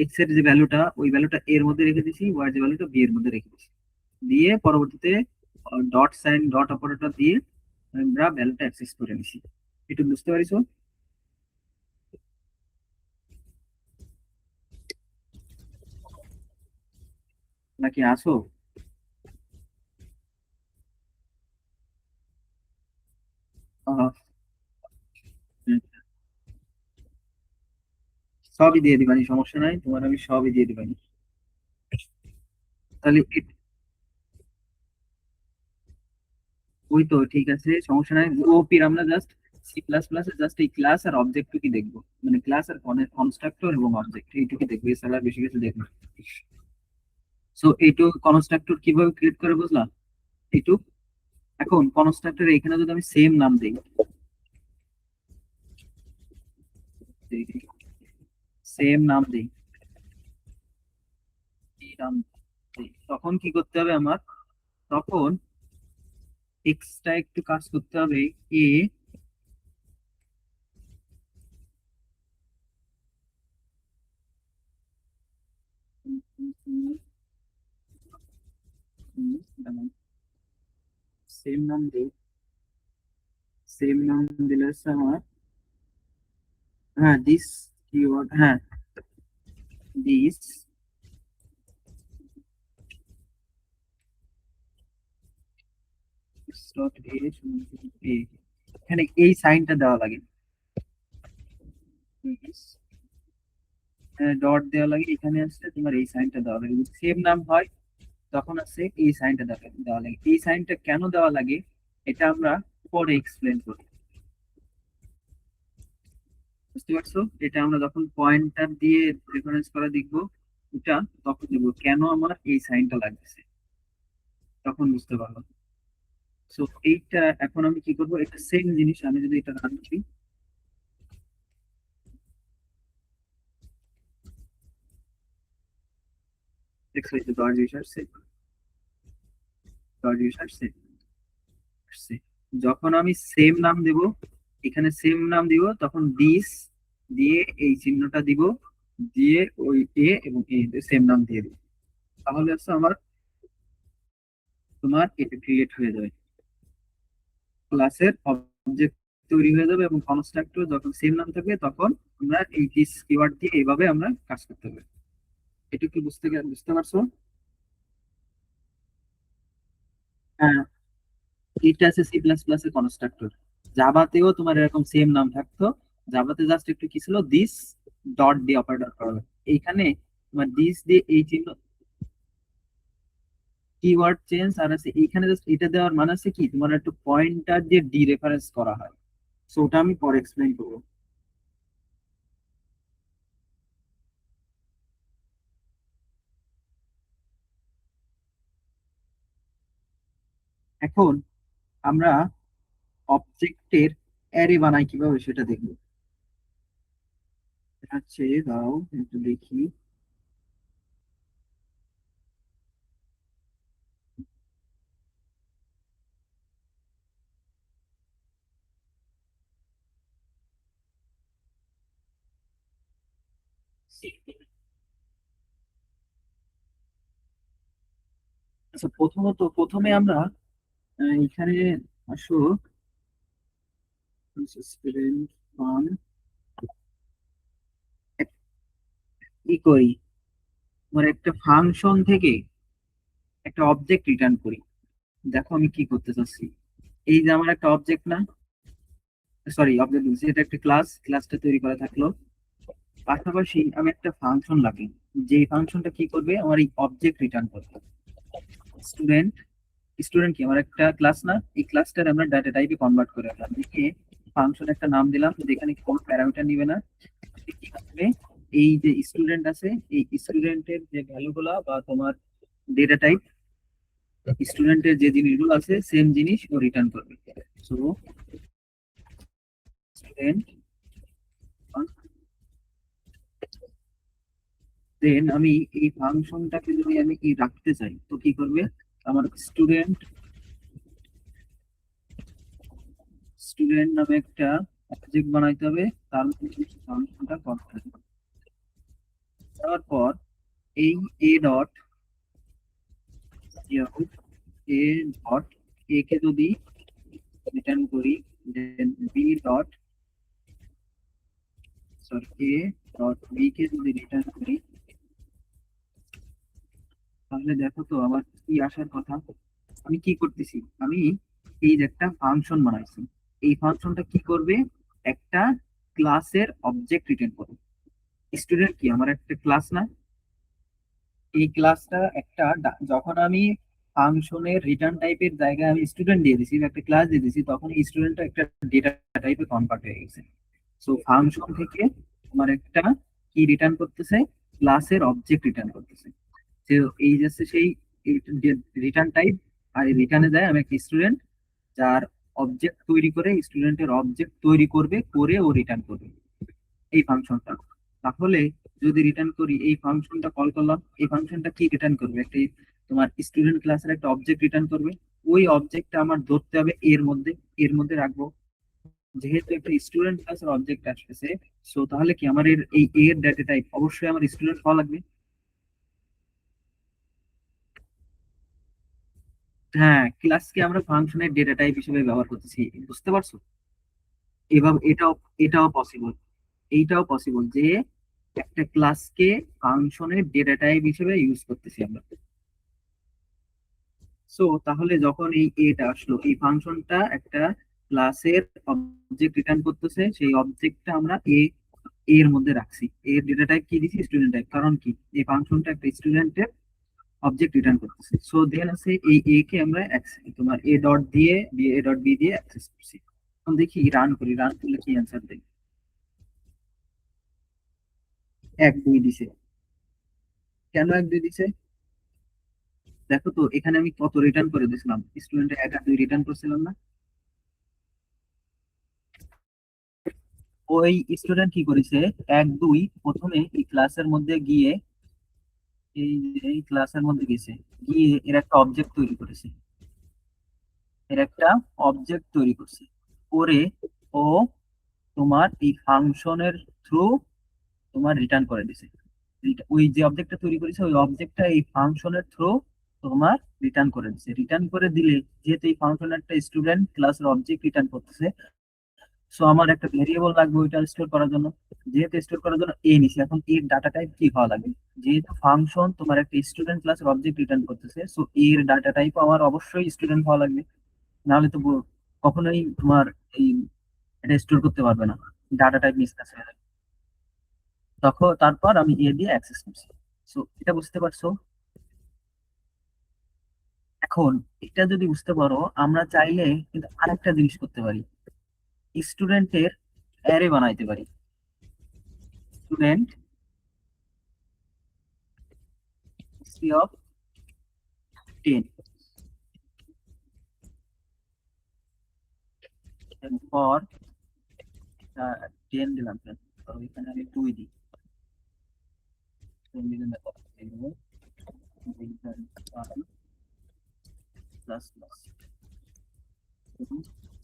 এক্স এর যে ভ্যালুটা, ওই ভ্যালুটা এর মধ্যে রেখে দিছি, ওয়াই এর যে ভ্যালুটা বি এর মধ্যে রেখে দিছি। দিয়ে পরবর্তীতে ডট সাইন, ডট অপারেটর দিয়ে আমরা ভ্যালুটা অ্যাক্সেস করে নিছি। একটু বুঝতে পারিছো নাকি আসো? আহ, হুম, সবই দিয়ে দিবানি, সমস্যা নাই, তোমার আমি সবই দিয়ে দিবানি। তাহলে ওই তো ঠিক আছে, সমস্যা নাই। ওপির আমরা জাস্ট সি প্লাস প্লাস এর জাস্ট এই ক্লাস আর অবজেক্ট কি দেখবো, মানে ক্লাস আর কনস্ট্রাক্টর এবং অবজেক্ট এইটুকু দেখবো, এছাড়া আর বেশি কিছু দেখবো না। সো এইটুকু কনস্ট্রাক্টর কিভাবে ক্রিয়েট করে বুঝলা? এইটুক, এখন কনস্ট্রাক্টর এখানে যদি আমি সেম নাম দিই, সেম নাম দিই, এই নাম দিই, তখন কি করতে হবে আমার? তখন এক্সট্রা একটু কাজ করতে হবে। এ, সেম নাম দিই, সেম নাম দিলে হচ্ছে আমার, হ্যাঁ দিস কিওয়ার্ড, হ্যাঁ দিস ডট এ, এখানে এই সাইনটা দেওয়া লাগে, ডট দেওয়া লাগে, এখানে আসছে তোমার এই সাইনটা দেওয়া লাগে। যদি সেম নাম হয় তখন আছে এই সাইনটা দেওয়া দেওয়া লাগে। এই সাইনটা কেন দেওয়া লাগে এটা আমরা পরে এক্সপ্লেন করি, বুঝতে পারছো? এটা আমরা যখন পয়েন্টার দিয়ে রেফারেন্স করা দেখবো, এটা তখন দেখবো কেন আমার এই সাইনটা লাগতেছে, তখন বুঝতে পারবো। সো এইটা এখন আমি কি করবো, এটা সেম জিনিস আমি যদি এটা রান করি, দেখছো এই যে 10 20 আসছে, 10 20 আসছে, আসছে। যখন আমি সেম নাম দেব, এখানে সেম নাম দিব, তখন দিস দিয়ে এই চিহ্নটা দিব, দিয়ে ওই এ এবং এ সেম নাম দিয়ে দিব, তাহলে হচ্ছে আমার, তোমার এটা ক্রিয়েট হয়ে যাবে, ক্লাসের অবজেক্ট তৈরি হয়ে যাবে। এবং কনস্ট্রাক্টর যখন সেম নাম থাকবে, তখন আমরা এই দিস কিওয়ার্ড দিয়ে এইভাবে আমরা কাজ করতে হবে। এটা কি বুঝতে পারছো? হ্যাঁ, এটা আছে সি প্লাস প্লাস এর কনস্ট্রাক্টর। জাভাতেও তোমার এরকম সেম নাম থাকতো। জাভাতে জাস্ট একটু কি ছিল, দিস ডট দিয়ে অপারেটর করা হয়। এইখানে তোমার দিস দিয়ে এই চিহ্ন, কিওয়ার্ড চেঞ্জ আর আছে এইখানে জাস্ট এটা দেওয়ার মানে আছে কি, তোমার একটু পয়েন্টার দিয়ে ডি রেফারেন্স করা হয়। সো ওটা আমি পরে এক্সপ্লেইন করবো। এখন আমরা অবজেক্টের অ্যারে বানাই কিভাবে সেটা দেখবো। হচ্ছে দাও একটু দেখি। আচ্ছা, প্রথমে আমরা এখানে আসো, স্টুডেন্ট ওয়ান ই করি, মানে একটা ফাংশন থেকে একটা অবজেক্ট রিটার্ন করি। দেখো আমি কি করতে চাচ্ছি। এই যে আমার একটা অবজেক্ট না, সরি অবজেক্ট বলছি, এটা একটা ক্লাস, ক্লাসটা তৈরি করা থাকলো, পাশাপাশি আমি একটা ফাংশন লাগি, যে ফাংশনটা কি করবে, আমার এই অবজেক্ট রিটার্ন করবে। স্টুডেন্ট, স্টুডেন্ট কি আমার একটা ক্লাস না, এই ক্লাসটার আমরা ডাটা টাইপে কনভার্ট করে রাখলাম, লিখে ফাংশন একটা নাম দিলাম, যেখানে কোনো প্যারামিটার নিবে না। কি হবে, এই যে স্টুডেন্ট আছে, এই স্টুডেন্টের যে ভ্যালু গুলা বা তোমার ডেটা টাইপ, স্টুডেন্টের যে জিনিসগুলো আছে সেম জিনিস ও রিটার্ন করবে। সো স্টুডেন্ট, দেন আমি এই ফাংশনটাকে যদি আমি কি রাখতে চাই তো কি করবে, আমার স্টুডেন্ট স্টুডেন্ট নামে একটা অবজেক্ট বানাইতে হবে, তার মধ্যে ফাংশনটা কল করতে হবে। তারপর এই এ ডট এ ডট এ কে যদি রিটার্ন করি, then B dot sorry A dot B কে যদি রিটার্ন করি, তাহলে দেখো তো আমার কি আসার কথা। আমি কি করতেছি, আমি এই যে একটা ফাংশন বানাইছি, এই ফাংশনটা কি করবে, একটা ক্লাসের অবজেক্ট রিটার্ন করবে। স্টুডেন্ট কি আমার একটা ক্লাস না? এই ক্লাসটা একটা যখন আমি ফাংশনের রিটার্ন টাইপের জায়গায় আমি স্টুডেন্ট দিয়ে দিছি বা একটা ক্লাস দিয়ে দিছি, তখন এই স্টুডেন্টটা একটা ডেটা টাইপে কনভার্ট হয়ে গেছে। সো ফাংশন থেকে আমার একটা কি রিটার্ন করতেছে, ক্লাসের অবজেক্ট রিটার্ন করতেছে। যে এই যাচ্ছে সেই রিটার্ন টাইপ, আর এই রিটার্নে যায় আমি একটা স্টুডেন্ট যার অবজেক্ট তৈরি করে, স্টুডেন্টের অবজেক্ট তৈরি করবে, করে ও রিটার্ন করবে এই ফাংশনটা। তাহলে যদি রিটার্ন করি, এই ফাংশনটা কল করলাম, এই ফাংশনটা কি রিটার্ন করবে, একটি তোমার স্টুডেন্ট ক্লাসের একটা অবজেক্ট রিটার্ন করবে। ওই অবজেক্টটা আমার ধরতে হবে এর মধ্যে রাখবো। যেহেতু একটা স্টুডেন্ট ক্লাসের অবজেক্ট আসতেছে, সো তাহলে কি আমার এই এর ডেটা টাইপ অবশ্যই আমার স্টুডেন্ট হওয়া লাগবে। হ্যাঁ, ক্লাসকে আমরা ফাংশনের ডেটা টাইপ হিসেবে ব্যবহার করতেছি, বুঝতে পারছো? এভাবে এটাও পসিবল, এইটাও পসিবল যে একটা ক্লাসকে ফাংশনের ডেটা টাইপ হিসেবে ইউজ করতেছি আমরা। সো তাহলে যখন এই এটা আসলো, এই ফাংশনটা একটা ক্লাসের অবজেক্ট রিটার্ন করতেছে, সেই অবজেক্টটা আমরা এর মধ্যে রাখছি। এর ডেটা টাইপ কি দিছি, স্টুডেন্ট টাইপ। কারণ কি, এই ফাংশনটা একটা স্টুডেন্টের অবজেক্ট রিটার্ন করতেছে। সো দেন আছে এই এ কে আমরা তোমার এ ডট দিয়ে এ ডট বি দিয়ে অ্যাক্সেস করছি। এখন দেখি রান করি, রান করলে কি অ্যান্সার দেয়। 1 2 দিছে। কেন 1 2 দিছে? দেখো তো এখানে আমি কত রিটার্ন করে দিয়েছিলাম, স্টুডেন্টের 1 আর 2 রিটার্ন করছিলাম না? ওই স্টুডেন্ট কি করেছে, 1 2 প্রথমে এই ক্লাসের মধ্যে গিয়ে, এই ক্লাসের মধ্যে গেছে, গিয়ে এর একটা অবজেক্ট তৈরি করেছে, এর একটা অবজেক্ট তৈরি করছে, করে ও তোমার এই ফাংশনের থ্রু তোমার রিটার্ন করে দিছে। ওই যে অবজেক্টটা তৈরি করেছে, ওই অবজেক্টটা এই ফাংশনের থ্রু তোমার রিটার্ন করে দিছে। রিটার্ন করে দিলে, যেহেতু এই ফাংশন একটা স্টুডেন্ট ক্লাসের অবজেক্ট রিটার্ন করতেছে, সো আমার একটা ভেরিয়েবল লাগবে ওইটা স্টোর করার জন্য। যেহেতু স্টোর করার জন্য নিছি, এখন এর ডাটা টাইপ কি হওয়া লাগবে, যেহেতু ফাংশন তোমার একটা স্টুডেন্ট ক্লাসের অবজেক্ট রিটার্ন করতেছে, সো এর ডাটা টাইপ আমার অবশ্যই স্টুডেন্ট হওয়া লাগবে। নাহলে তো কখনোই তোমার এই এটা স্টোর করতে পারবে না, ডাটা টাইপ মিসম্যাচ হয়ে যাবে। তখন তারপর আমি দিয়ে অ্যাক্সেস করছি। সো এটা বুঝতে পারছো? এখন এটা যদি বুঝতে পারো, আমরা চাইলে কিন্তু আরেকটা জিনিস করতে পারি, স্টুডেন্টের অ্যারে বানাইতে পারি। স্টুডেন্ট হিস্ট্রি অফ 10, পর 10 দিলাম কেন, তো এখানে আমি 2 দিই। 10 দিলে দেখো plus plus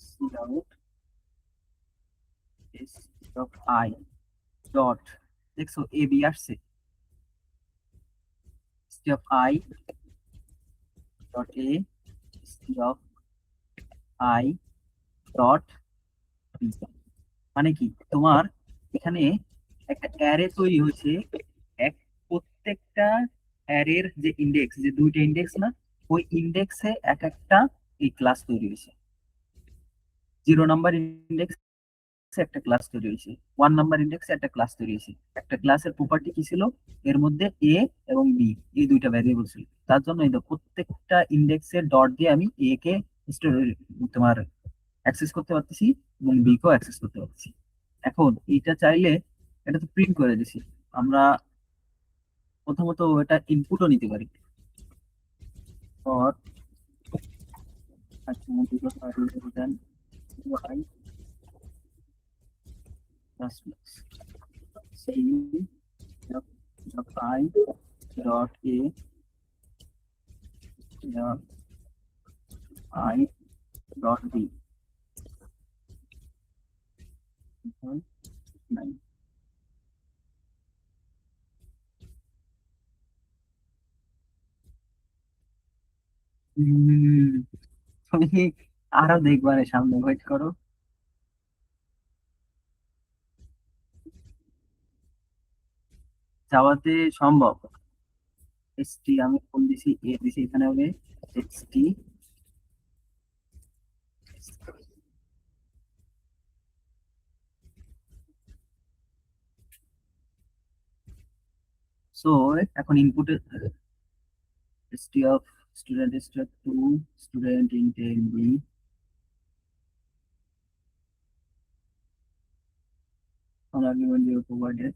C out S of I dot, দেখছো এ বি আসছে, C of I dot A, C of I dot B. মানে কি তোমার এখানে একটা অ্যারে তৈরি হয়েছে, এক প্রত্যেকটা অ্যারের যে ইন্ডেক্স, যে দুইটা ইন্ডেক্স না, ওই ইন্ডেক্সে এক একটা এই ক্লাস তৈরি হয়েছে। 0 নাম্বার ইন্ডেক্সে একটা ক্লাস তৈরি হয়েছে, 1 নাম্বার ইন্ডেক্সে একটা ক্লাস তৈরি হয়েছে। একটা ক্লাসের প্রপার্টি কি ছিল, এর মধ্যে এ এবং বি এই দুইটা ভ্যারিয়েবল ছিল। তার জন্য এই দেখো, প্রত্যেকটা ইন্ডেক্সের ডট দিয়ে আমি এ কে তোমার অ্যাক্সেস করতে পারতেছি এবং বি কেও অ্যাক্সেস করতে পারতেছি। এখন এটা চাইলে, এটা তো প্রিন্ট করে দিছি আমরা, প্রথমত এটা ইনপুটও নিতে পারি। আচ্ছা multiply by than y plus plus c of I dot a dot I dot b equal 9. তুমি আরো দেখবারে সামনে ওয়েট করো। যাওয়াতে সম্ভব। এস টি আমি কোন দিছি, এ দিছি, এখানে হবে এক্স টি। সো এখন ইনপুটে S T of student star to student ইন্টেন B on argument you provided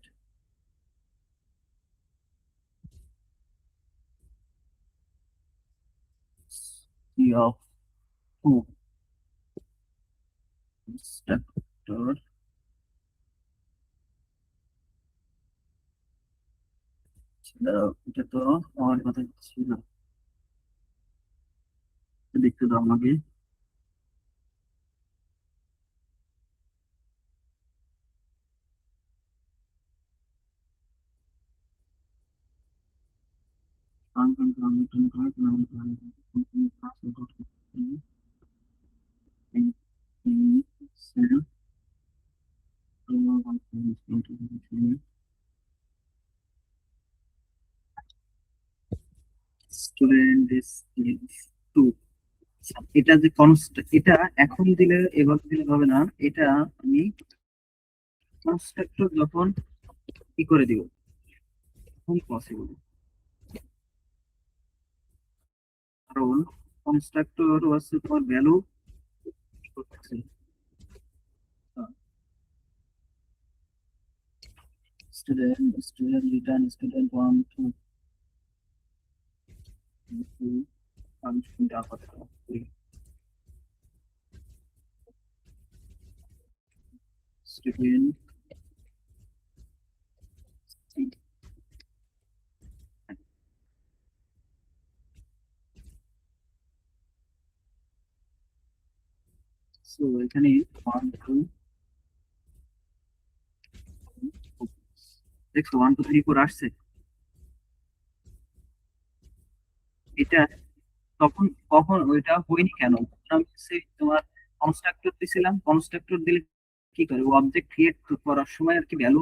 C of two instructor এটা তো আমার কথা ছিল, দেখতে দাও আমাকে। স্টুডেন্ট টু, এটা যে কনস্ট, এটা এখন দিলে এভাবে দিলে হবে না, এটা আমি কনস্ট্রাক্টর যখন কি করে দিব তখন পসিবল। কারণ কনস্ট্রাক্টর হচ্ছে তোমার ভ্যালু করতেছে। Student return student one two two function আপাতত স্টুডেন্ট। সো এখানে ওয়ান টু, দেখছো ওয়ান টু থ্রি ফোর আসছে। এটা তখন কখন ওইটা হয়নি কেন, তখন আমি তোমার কনস্ট্রাক্টর দিছিলাম, কনস্ট্রাক্টর দিলে কি করে ও অবজেক্ট ক্রিয়েট করার সময় আর কি ভ্যালু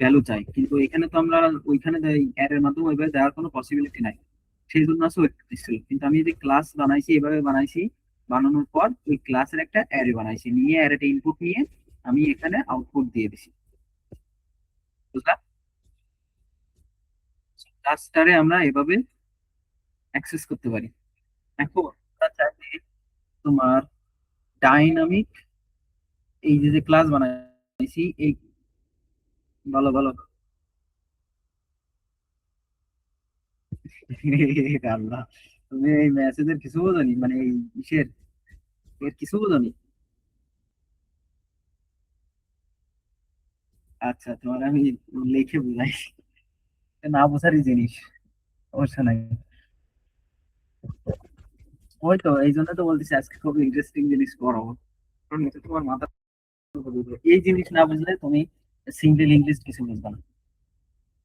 ভ্যালু চাই, কিন্তু এখানে তো আমরা ওইখানে অ্যাড এর মাধ্যমে ওইভাবে দেওয়ার কোনো পসিবিলিটি নাই। সেই জন্য আছে ওয়েট দিচ্ছিল, কিন্তু আমি যে ক্লাস বানাইছি এভাবে বানাইছি, বানানোর পর ওই ক্লাসের একটা অ্যারে বানাইছি, নিয়ে অ্যারেটা ইনপুট নিয়ে আমি এখানে আউটপুট দিয়ে দিছি, বুঝলা? ক্লাসটারে আমরা এভাবে অ্যাক্সেস করতে পারি। এখন আমরা চাইলে তোমার ডাইনামিক এই যে যে ক্লাস বানাইছি এই, ভালো ভালো। আল্লাহ, তুমি এই মেসেজের কিছু বোঝনি, মানে এই ইসের এর কিছু বোঝনি। আচ্ছা তোমার আমি লিখে বুঝাই, এটা না বোঝারই জিনিস, সমস্যা নাই। ওই তো এই জন্য তো বলতেছি আজকে খুব ইন্টারেস্টিং জিনিস পড়াবো, কারণ এটা তোমার মাথা ঢুকবে। এই জিনিস না বুঝলে তুমি সিঙ্গেল ইংলিশ কিছু বুঝবে না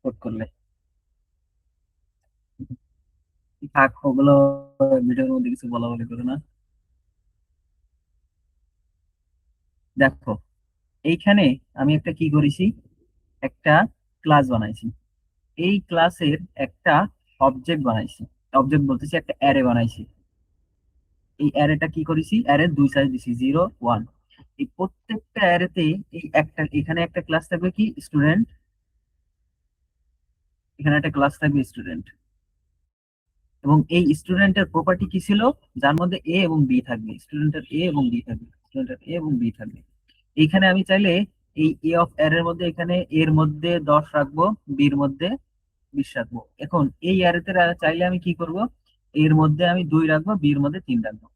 কোড করলে। থাক ওগুলো, ভিডিওর মধ্যে কিছু বলা বলি করে না। দেখো এইখানে আমি একটা কি করেছি, একটা ক্লাস বানাইছি, এই ক্লাসের একটা অবজেক্ট বানাইছি, অবজেক্ট বলতেছি একটা অ্যারে বানাইছি। এই অ্যারেটা কি করেছি, অ্যারে দুই সাইজ দিছি 0 1। এই প্রত্যেকটা অ্যারেতে এই একটা এখানে একটা ক্লাস থাকবে কি স্টুডেন্ট, এখানে একটা ক্লাস থাকবে স্টুডেন্ট, এবং এই স্টুডেন্টের প্রপার্টি কি ছিল, যার মধ্যে এ এবং বি থাকবে, স্টুডেন্টের এ এবং বি থাকবে, স্টুডেন্টের এ এবং বি থাকবে। এইখানে আমি চাইলে এই এ অফ এর মধ্যে এখানে এর মধ্যে 10 রাখবো, বির মধ্যে 20 রাখবো। এখন এই অ্যারেতে চাইলে আমি কি করব, এর মধ্যে আমি 2 রাখবো, বির মধ্যে 3 রাখবো।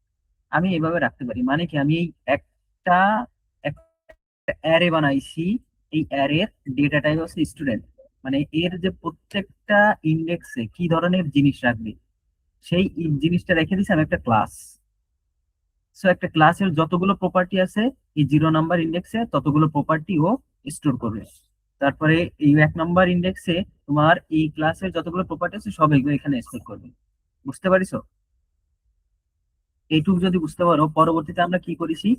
আমি এভাবে রাখতে পারি, মানে কি আমি এই একটা অ্যারে বানাইছি। এই অ্যারের ডেটা টাইপ হচ্ছে স্টুডেন্ট, মানে এর যে প্রত্যেকটা ইন্ডেক্সে কি ধরনের জিনিস রাখবে সেই জিনিসটা রেখে দিছি আমি একটা ক্লাস। সো একটা ক্লাসের যতগুলো প্রপার্টি আছে এই 0 নাম্বার ইন্ডেক্সে ততগুলো প্রপার্টি ও স্টোর করবে। তারপরে এই 1 নাম্বার ইন্ডেক্সে তোমার এই ক্লাসের যতগুলো প্রপার্টি আছে সব এগুলো এখানে স্টোর করবে। বুঝতে পারিছো? এইটুকু যদি বুঝতে পারো, পরবর্তীতে আমরা কি করেছি,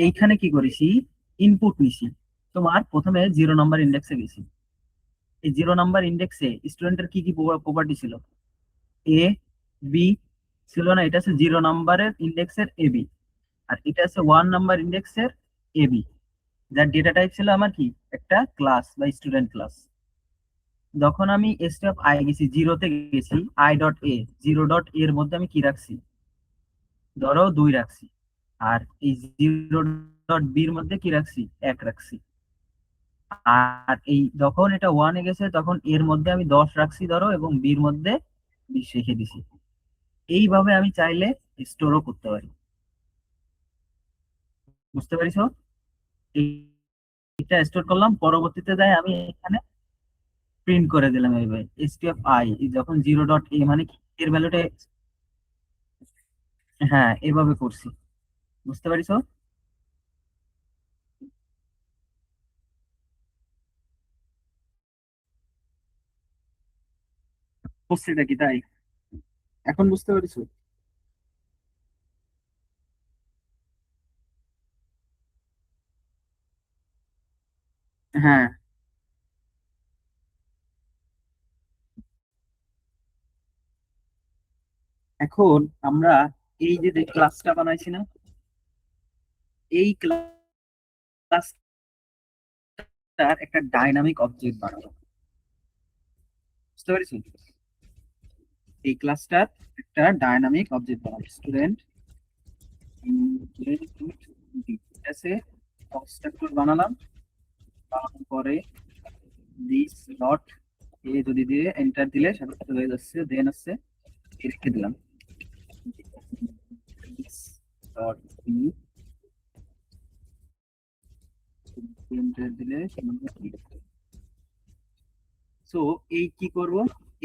এইখানে কি করেছি, ইনপুট নিছি। তোমার প্রথমে 0 নাম্বার ইন্ডেক্সে গেছি। এই 0 নাম্বার ইন্ডেক্সে স্টুডেন্টের কি কি প্রপার্টি ছিল? এ, বি ছিল না? এটা আছে 0 নাম্বারের ইন্ডেক্সের এ বি। আর এটা আছে 1 নাম্বার ইন্ডেক্সের এ বি, যার ডেটা টাইপ ছিল আমার কি, একটা ক্লাস বা স্টুডেন্ট ক্লাস। যখন আমি স্টেপ আই গেছি, জিরোতে গেছি, আই ডট এ, 0 ডট এর মধ্যে আমি কি রাখছি, ধরো 2 রাখছি। আর এই 0 ডট বির মধ্যে কি রাখছি, 1 রাখছি। আর এই যখন এটা 1-এ গেছে তখন এর মধ্যে আমি 10 রাখছি ধরো, এবং বির মধ্যে 20 রেখে দিছি। এইভাবে আমি চাইলে স্টোরও করতে পারি। বুঝতে পারিছো? এটা স্টোর করলাম, পরবর্তীতে যাই আমি এখানে প্রিন্ট করে দিলাম এইভাবে এসটিএফ আই, যখন 0 ডট এ মানে কি এর ভ্যালুটা। হ্যাঁ, এভাবে করছি। বুঝতে পারিছো? বুঝছিটা কি তাই? এখন বুঝতে পারিছো? হ্যাঁ। এখন আমরা এই যে যে ক্লাসটা বানাইছি না, এই ক্লাসটার একটা ডাইনামিক অবজেক্ট বানাবো। বুঝতে পারছি? এই ক্লাসটার একটা ডাইনামিক অবজেক্ট বানাবো, স্টুডেন্ট। ঠিক আছে, কনস্ট্রাক্টর বানালাম। বানানোর পরে দিস ডট এ যদি দিয়ে এন্টার দিলে সাথে সাথে হয়ে যাচ্ছে, দেন আছে রেখে দিলাম দিস ডট বি, এন্টার দিলে সো এই কি করব,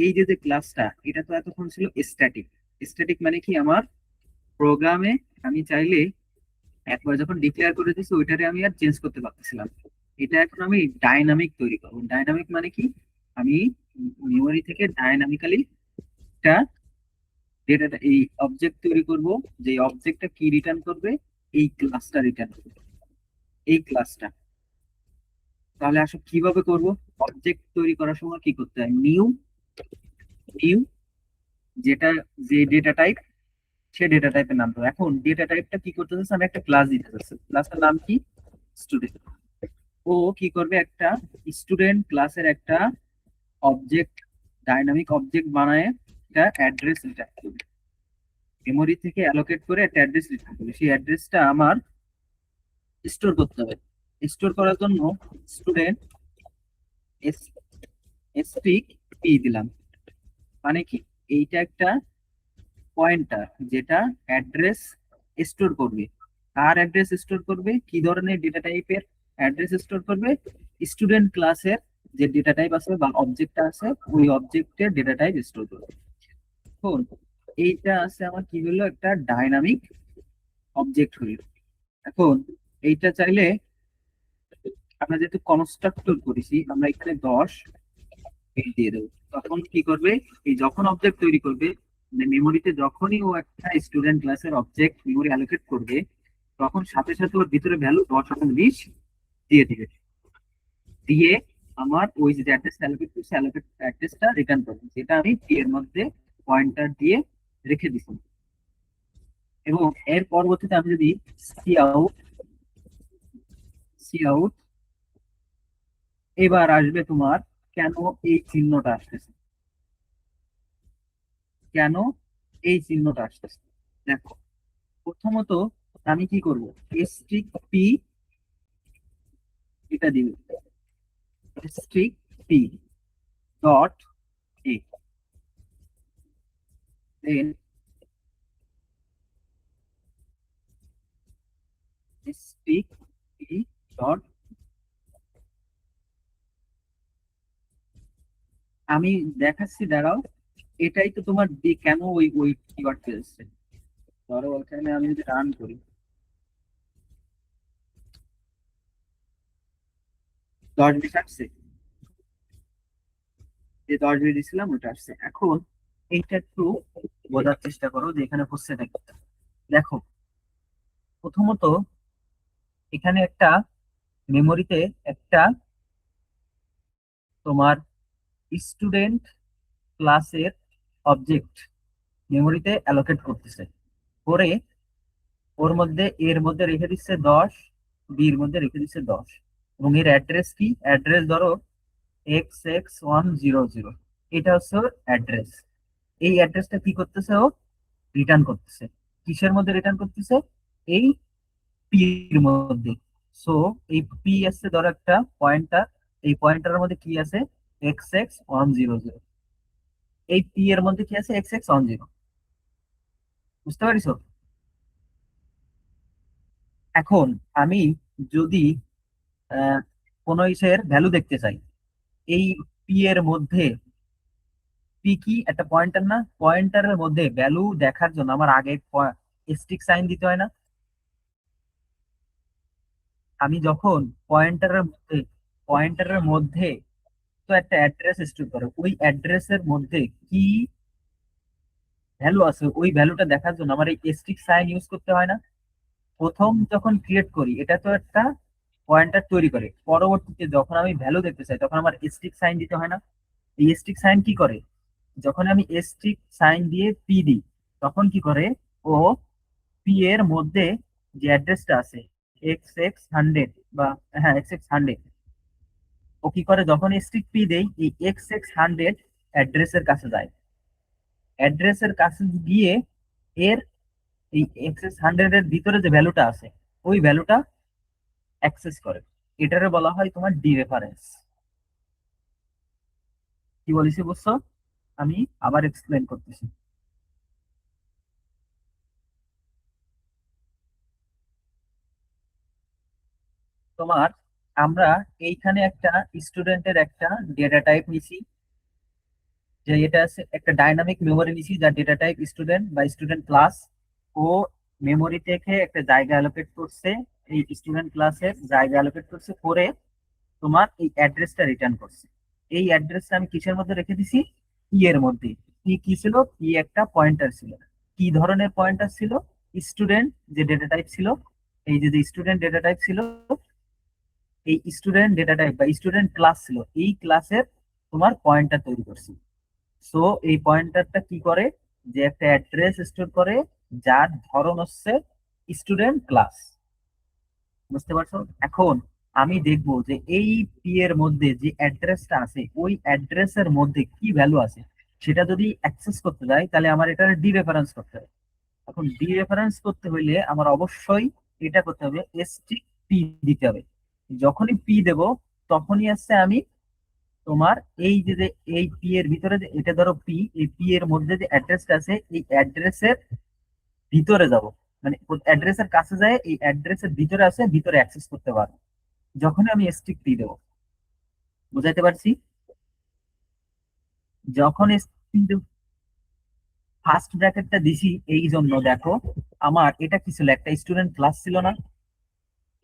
এই যে যে ক্লাসটা এটা তো এতক্ষণ ছিল স্ট্যাটিক। স্ট্যাটিক মানে কি, আমার প্রোগ্রামে আমি চাইলে একবার যখন ডিক্লেয়ার করে দিছি ওইটারে আমি আর চেঞ্জ করতে পারতেছিলাম। এটা এখন আমি ডাইনামিক তৈরি করবো। ডাইনামিক মানে কি, আমি মেমোরি থেকে ডাইনামিক্যালি একটা ডেটা, এই অবজেক্ট তৈরি করব। যে অবজেক্টটা কি রিটার্ন করবে, এই ক্লাসটা রিটার্ন করবে, এই ক্লাসটা। তাহলে আসলে কিভাবে করব, অবজেক্ট তৈরি করার সময় কি করতে হয়, নিউ, নিউ, যেটা যে ডেটা টাইপ, সে ডেটা টাইপের নাম দেবো। এখন ডেটা টাইপটা কি করতে চাচ্ছে, আমি একটা ক্লাস দিতে চাচ্ছি, ক্লাসটার নাম কি, স্টুডেন্ট। ও কি করবে, একটা স্টুডেন্ট ক্লাসের একটা অবজেক্ট, ডাইনামিক অবজেক্ট বানায় একটা অ্যাড্রেস রিটার্ন করবে। মেমোরি থেকে অ্যালোকেট করে একটা অ্যাড্রেস রিটার্ন করবে, সেই অ্যাড্রেসটা আমার স্টোর করতে হবে। স্টোর করার জন্য স্টুডেন্ট স্ট্রিক পি দিলাম। মানে কি, এইটা একটা পয়েন্টার যেটা অ্যাড্রেস স্টোর করবে। কার অ্যাড্রেস স্টোর করবে, কি ধরনের ডেটা টাইপের অ্যাড্রেস স্টোর করবে, স্টুডেন্ট ক্লাসের যে ডেটা টাইপ আছে বা অবজেক্ট আছে ওই অবজেক্টের ডেটা টাইপ স্টোর করবে। এখন এইটা আছে আমার কি হলো, একটা ডাইনামিক অবজেক্ট হইল। এখন এইটা চাইলে আমরা যেহেতু কনস্ট্রাক্টর করেছি, আমরা এখানে 10 দিয়ে দেবো। তখন কি করবে, এই যখন অবজেক্ট তৈরি করবে, মানে মেমোরিতে যখনই ও একটা স্টুডেন্ট ক্লাসের অবজেক্ট মেমোরি অ্যালোকেট করবে, তখন সাথে সাথে ওর ভিতরে ভ্যালু 10 এবং 20 দিয়ে দিবে। দিয়ে আমার ওই যে অ্যাড্রেস অ্যালোকেট করছে, অ্যালোকেট অ্যাড্রেসটা রিটার্ন করবে, যেটা আমি পি এর মধ্যে পয়েন্টার দিয়ে রেখে দিছি। এবং এর পরবর্তীতে আমি যদি সি আউট, সি আউট, এবার আসবে তোমার কেন এই চিহ্নটা আসতেছে, কেন এই চিহ্নটা আসতেছে। দেখো, প্রথমত আমি কি করব, স্ট্রিক পি, এটা দিব, struct P dot A, then static P dot, আমি দেখাচ্ছি দাঁড়াও। এটাই তো তোমার কেন ওই ওই কিওয়ার্ড এসছে। ধরো ওখানে আমি যদি রান করি, 10 বিট আসছে, যে 10 বিট দিছিলাম ওটা আসছে। এখন এইটা একটু বোঝার চেষ্টা করো যে এখানে হচ্ছে নাকি। দেখো, প্রথমত এখানে একটা মেমোরিতে একটা তোমার স্টুডেন্ট ক্লাসের অবজেক্ট মেমোরিতে অ্যালোকেট করতেছে করে, ওর মধ্যে এর মধ্যে রেখে দিচ্ছে 10, বির মধ্যে রেখে দিচ্ছে 10, এবং এর অ্যাড্রেস কি, অ্যাড্রেস ধরো XX100, এটা হচ্ছে অ্যাড্রেস। এই অ্যাড্রেসটা কি করতেছে, ও রিটার্ন করতেছে। কিসের মধ্যে রিটার্ন করতেছে, এই পি এর মধ্যে। সো এই পি আছে ধরো একটা পয়েন্টার, এই পয়েন্টারের মধ্যে কি আছে, XX100, এই পি এর মধ্যে কি আছে, XX10। বুঝতে পারিছো? এখন আমি যদি আহ কোনো ইসের ভ্যালু দেখতে চাই, এই পি এর মধ্যে, পি কি একটা পয়েন্টার না, পয়েন্টারের মধ্যে ভ্যালু দেখার জন্য আমার আগে স্টিক সাইন দিতে হয় না। আমি যখন পয়েন্টারের মধ্যে তো একটা অ্যাড্রেস স্টোর করে, ওই অ্যাড্রেসের মধ্যে কি ভ্যালু আছে ওই ভ্যালুটা দেখার জন্য আমার এই স্টিক সাইন ইউজ করতে হয় না। প্রথম যখন ক্রিয়েট করি এটা তো একটা পয়েন্টার তৈরি করে, পরবর্তীতে যখন আমি ভ্যালু দেখতে চাই তখন আমার স্টিক সাইন দিতে হয় না। এই স্টিক সাইন কি করে, যখন আমি স্টিক সাইন দিয়ে পি দিই তখন কি করে, ও পি এর মধ্যে যে অ্যাড্রেসটা আছে XX100, বা হ্যাঁ XX100, ও কি করে যখন স্টিক পি দেই এই XX100 অ্যাড্রেসের কাছে যায়। অ্যাড্রেসের কাছে গিয়ে এর এই XX100 এর ভিতরে যে ভ্যালুটা আছে ওই ভ্যালুটা অ্যাক্সেস করে। এটারে বলা হয় তোমার ডি রেফারেন্স। কি বলেছি বুঝছো? আমি আবার এক্সপ্লেন করতেছি। তোমার, আমরা এইখানে একটা স্টুডেন্টের একটা ডেটা টাইপ নিছি, যে এটা আছে একটা ডাইনামিক মেমোরি নিছি যার ডেটা টাইপ স্টুডেন্ট বা স্টুডেন্ট ক্লাস। ও মেমোরি থেকে একটা জায়গা অ্যালোকেট করছে, এই স্টুডেন্ট ক্লাসের জায়গা অ্যালোকেট করছে করে তোমার এই অ্যাড্রেসটা রিটার্ন করছে। এই অ্যাড্রেসটা আমি কিসের মধ্যে রেখে দিছি, পি এর মধ্যে। পি কি ছিল, পি একটা পয়েন্টার ছিল। কি ধরনের পয়েন্টার ছিল, স্টুডেন্ট যে ডেটা টাইপ ছিল, এই যে স্টুডেন্ট ডেটা টাইপ ছিল, এই স্টুডেন্ট ডেটা টাইপ বা স্টুডেন্ট ক্লাস ছিল, এই ক্লাসের তোমার পয়েন্টার তৈরি করছি। সো এই পয়েন্টারটা কি করে, যে একটা অ্যাড্রেস স্টোর করে যার ধরন হচ্ছে স্টুডেন্ট ক্লাস। বুঝতে পারছো? এখন আমি দেখবো যে এই পি এর মধ্যে যে অ্যাড্রেসটা আছে ওই অ্যাড্রেসের মধ্যে কি ভ্যালু আছে, সেটা যদি অ্যাক্সেস করতে যাই তাহলে আমার এটা ডি রেফারেন্স করতে হবে। এখন ডি রেফারেন্স করতে হইলে আমার অবশ্যই এটা করতে হবে, এসটি পি দিতে হবে। যখনই পি দেব তখনই আসছে আমি তোমার এই যে এই পি এর ভিতরে যে এটা ধরো পি, এই পি এর মধ্যে যে অ্যাড্রেসটা আছে এই অ্যাড্রেসের ভিতরে যাব, মানে অ্যাড্রেসের কাছে যায়, এই অ্যাড্রেসের ভিতরে আছে, ভিতরে অ্যাক্সেস করতে পারবো যখনই আমি স্ট্রিক পি দেবো। বুঝাইতে পারছি? যখন ফার্স্ট ব্র্যাকেটটা দিছি এই জন্য দেখো, আমার এটা কি ছিল, একটা স্টুডেন্ট ক্লাস ছিল না?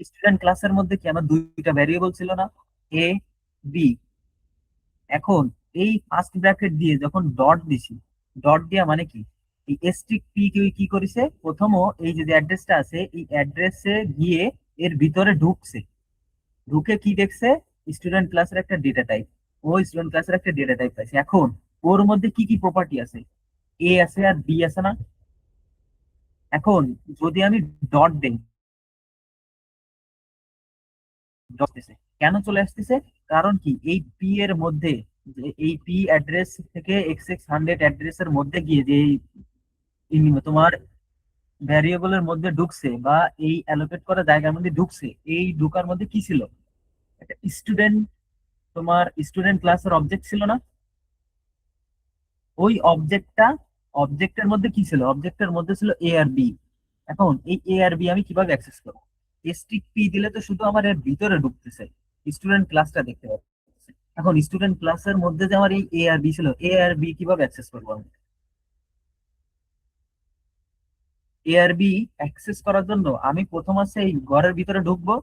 স্টুডেন্ট ক্লাসের মধ্যে কি আমার দুইটা ভ্যারিয়েবল ছিল না, এ বি। এখন এই ফার্স্ট ব্র্যাকেট দিয়ে যখন ডট দিছি, ডট দিয়া মানে কি, এই স্ট্রিক পি কি কি করেছে, প্রথম এই যে অ্যাড্রেসটা আছে এই অ্যাড্রেসে গিয়ে এর ভিতরে ঢুকছে, ঢুকে কি দেখছে, স্টুডেন্ট ক্লাসের একটা ডেটা টাইপ, ও স্টুডেন্ট ক্লাসের একটা ডেটা টাইপ পাইছে। এখন ওর মধ্যে কি কি প্রপার্টি আছে, এ আছে আর বি আছে না? এখন যদি আমি ডট দেই, ডট আসতেছে কেন চলে আসতেছে, কারণ কি এই পি এর মধ্যে, যে এই পি অ্যাড্রেস থেকে XX100 অ্যাড্রেসের মধ্যে গিয়ে যে তোমার ভ্যারিয়েবলের মধ্যে ঢুকছে বা এই অ্যালোকেট করা জায়গার মধ্যে ঢুকছে, এই ঢুকার মধ্যে কি ছিল, একটা স্টুডেন্ট, তোমার স্টুডেন্ট ক্লাসের অবজেক্ট ছিল না? ওই অবজেক্টের মধ্যে কি ছিল, অবজেক্টের মধ্যে ছিল এ আর বি। এখন এই এ আর বি আমি কিভাবে অ্যাক্সেস করবো, স্টিক পি দিলে তো শুধু আমার এর ভিতরে ঢুকতেছে, স্টুডেন্ট ক্লাসটা দেখতে পাচ্ছে। এখন স্টুডেন্ট ক্লাসের মধ্যে যে আমার এই এ আর বি ছিল, এ আর বি কিভাবে অ্যাক্সেস করবো আমি? এ আর বি অ্যাক্সেস করার জন্য আমি প্রথম আছে এই ঘরের ভিতরে ঢুকবো।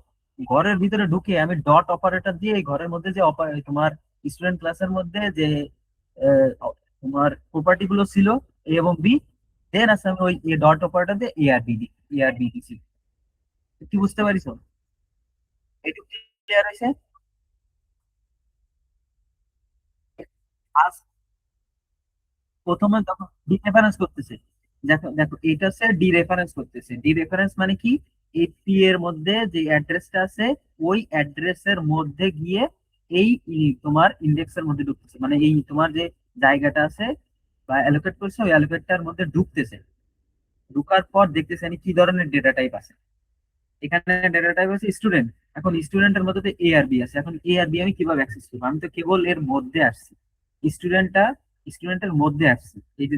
ঘরের ভিতরে ঢুকে আমি ডট অপারেটর দিয়ে এই ঘরের মধ্যে যে তোমার স্টুডেন্ট ক্লাসের মধ্যে যে তোমার প্রপার্টি গুলো ছিল, এ এবং বি, দেন আছে আমি ওই ডট অপারেটর দিয়ে এ আর বি দিছি। কি বুঝতে পারিস? এটুকু ক্লিয়ার হয়েছে? প্রথমে যখন ডি রেফারেন্স করতেছে, দেখো দেখো এটা হচ্ছে ডি রেফারেন্স করতেছে। ডি রেফারেন্স মানে কি? এই পি এর মধ্যে যে অ্যাড্রেসটা আছে, ওই অ্যাড্রেসের মধ্যে গিয়ে এই তোমার ইন্ডেক্সের মধ্যে ঢুকতেছে, মানে এই তোমার যে জায়গাটা আছে বা অ্যালোকেট করছে ওই অ্যালোকেটটার মধ্যে ঢুকতেছে। ঢুকার পর দেখতেছে আমি কি ধরনের ডেটা টাইপ আছে। এখানে ডেটা টাইপ আছে স্টুডেন্ট। এখন স্টুডেন্টের মধ্যে তো এ আর বি আছে, এখন এ আর বি আমি কিভাবে অ্যাক্সেস করবো? আমি তো কেবল এর মধ্যে আসছি, স্টুডেন্টটা স্টুডেন্টের মধ্যে আসছি। এই যে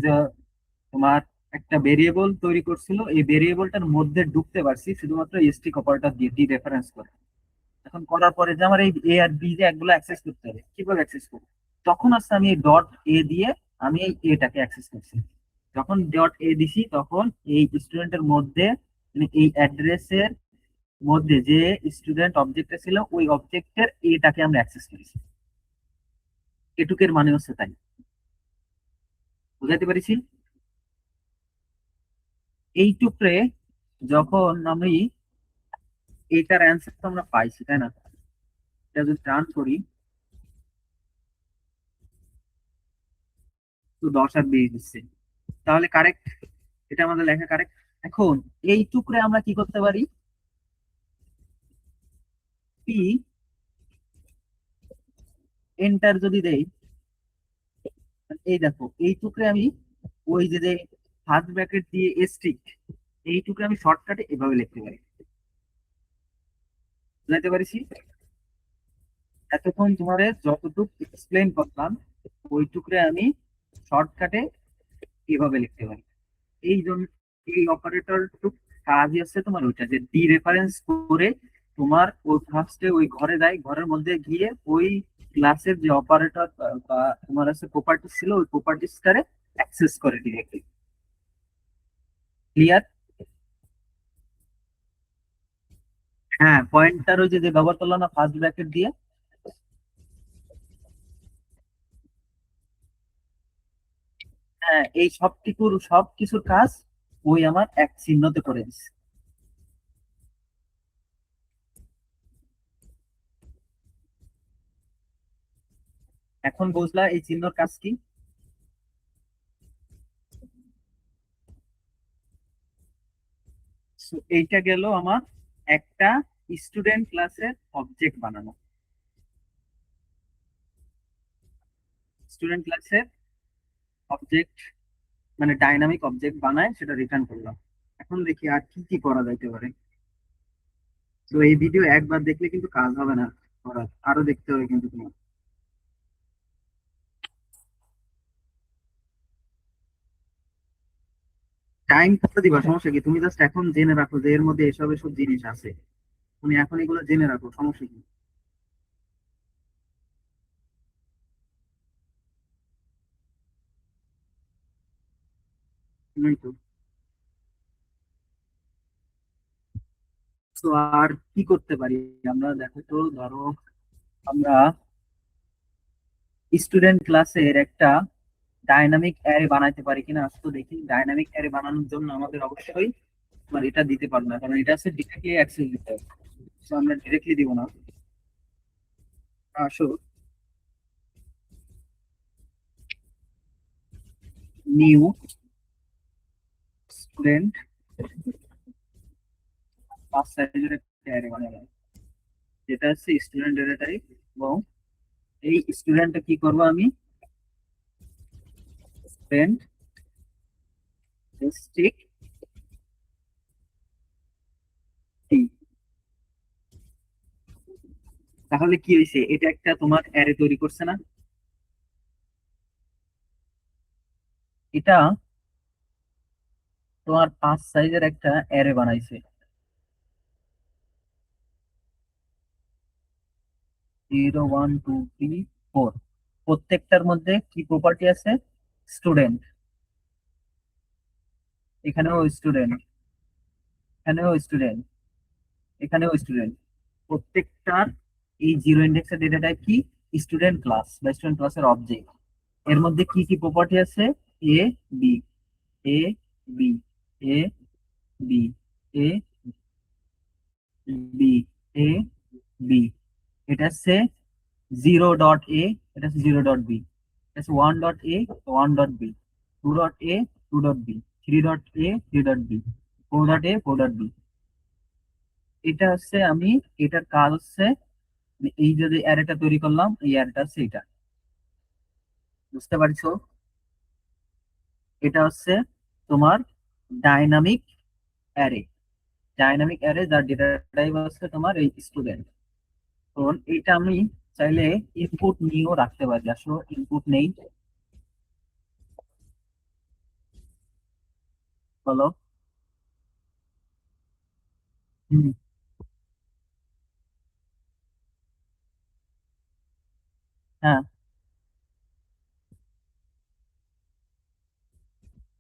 তোমার একটা ভেরিয়েবল তৈরি করছিল, এই ভেরিয়েবলটার মধ্যে ঢুকতে পারছি শুধুমাত্র এসটি অপারেটর দিয়ে ডি রেফারেন্স করে। এখন করার পরে যে আমার এই এ আর বি যে একগুলো অ্যাক্সেস করতে হবে, কিভাবে অ্যাক্সেস করবো? তখন আসছে আমি এই ডট এ দিয়ে আমি এই এটাকে অ্যাক্সেস করছি। যখন ডট এ দিছি তখন এই স্টুডেন্টের মধ্যে, মানে এই অ্যাড্রেসের মধ্যে যে স্টুডেন্ট অবজেক্টটা ছিল ওই অবজেক্টের এটাকে আমরা অ্যাক্সেস করেছি। এটুকের মানে হচ্ছে তাই। বুঝাইতে পারিছি? এইটুকরে যখন আমি এইটার অ্যান্সার তো আমরা পাইছি, তাই না? এটা যদি রান করি তো 10 আর 20 দিচ্ছে, তাহলে কারেক্ট। এটা আমাদের লেখা কারেক্ট। এখন এই টুকরে আমরা কি করতে পারি? পি এন্টার যদি দেই, এই দেখো এই টুকরে আমি ওই যে ফার্স্ট ব্র্যাকেট দিয়ে স্ট্রিক, এই টুকরে আমি শর্টকাটে এভাবে লিখতে পারি। বুঝাইতে পারিছি? এতক্ষণ তোমাদের যতটুকু এক্সপ্লেন করলাম ওই টুকরে আমি শর্টকাটে এভাবে লিখতে পারি। এই জন্য এই অপারেটর কাজই আছে তোমার ওইটা যে ডি রেফারেন্স করে তোমার ওই ফার্স্টে ওই ঘরে যায়, ঘরের মধ্যে গিয়ে ওই ক্লাসের যে অপারেটর বা তোমার আছে প্রপার্টিস ছিল ওই প্রপার্টিসটারে অ্যাক্সেস করে ডিরেক্টলি। ক্লিয়ার? হ্যাঁ, পয়েন্টার ওই যে ব্যবহার করলাম না ফার্স্ট ব্র্যাকেট দিয়ে, হ্যাঁ এই সব কিছুর কাজ ওই আমার এক চিহ্নতে করে দিচ্ছে। এখন বুঝলা এই চিহ্নর কাজ কি? So, এইটা গেল আমার একটা স্টুডেন্ট ক্লাসের অবজেক্ট বানানো। স্টুডেন্ট ক্লাসের অবজেক্ট মানে ডাইনামিক অবজেক্ট বানায় সেটা রিটার্ন করলাম। এখন দেখি আর কি কি করা যাইতে পারে। তো এই ভিডিও একবার দেখলে কিন্তু কাজ হবে না, করার আরো দেখতে হবে কিন্তু তোমার। টাইম কত দিবা সমস্যা কি? তুমি জাস্ট এখন জেনে রাখো যে এর মধ্যে এসব এসব জিনিস আছে, তুমি এখন এগুলো জেনে রাখো, সমস্যা কি? তুমি তো। তো আর কি করতে পারি আমরা? দেখো তো, ধরো আমরা স্টুডেন্ট ক্লাসের একটা ডাইনামিক অ্যারে বানাইতে পারি কিনা আসলে তো দেখি। ডাইনামিক অ্যারে বানানোর জন্য আমাদের অবশ্যই তোমার এটা দিতে পারবো না, কারণ এটা হচ্ছে ডিরেক্টলি অ্যাক্সেস দিতে হবে। তো আমরা ডিরেক্টলি দিব না। আসো, নিউ স্টুডেন্ট 5 সাইজের একটা অ্যারে বানালাম, যেটা হচ্ছে স্টুডেন্ট ডেটা টাইপ। এবং এই স্টুডেন্টটা কি করবো আমি? স্টুডেন্ট স্টিক টি। তাহলে কি হয়েছে? এটা একটা তোমার অ্যারে তৈরি করছে না? এটা তোমার 5 সাইজের একটা অ্যারে বানাইছে। 0 1 2 3 4, প্রত্যেকটার মধ্যে কি প্রপার্টি আছে? স্টুডেন্ট, এখানেও স্টুডেন্ট, এখানেও স্টুডেন্ট, এখানেও স্টুডেন্ট। প্রত্যেকটার এই জিরো ইন্ডেক্সের ডেটা টাইপ কি? স্টুডেন্ট ক্লাস বা স্টুডেন্ট ক্লাসের অবজেক্ট। এর মধ্যে কি কি প্রপার্টি আছে? A B, A B, A B, A B, A B. এটা হচ্ছে 0 ডট এ, এটা হচ্ছে 0 ডট বি, এটা হচ্ছে 1 dot A, 1 dot B, 2 dot A, 2 dot B, 3 dot A, 3 dot B, 4 dot A, 4 dot B. এটা হচ্ছে আমি, এটার কাজ হচ্ছে এই যে অ্যারেটা তৈরি করলাম, এই অ্যারেটা হচ্ছে এটা। বুঝতে পারছো? এটা হচ্ছে তোমার ডাইনামিক অ্যারে, ডাইনামিক অ্যারে যার ডেটা টাইপ হচ্ছে তোমার এই স্টুডেন্ট। তো এইটা আমি চাইলে ইনপুট নিয়েও রাখতে পারি। আসলে ইনপুট নেই, বলো। হুম, হ্যাঁ,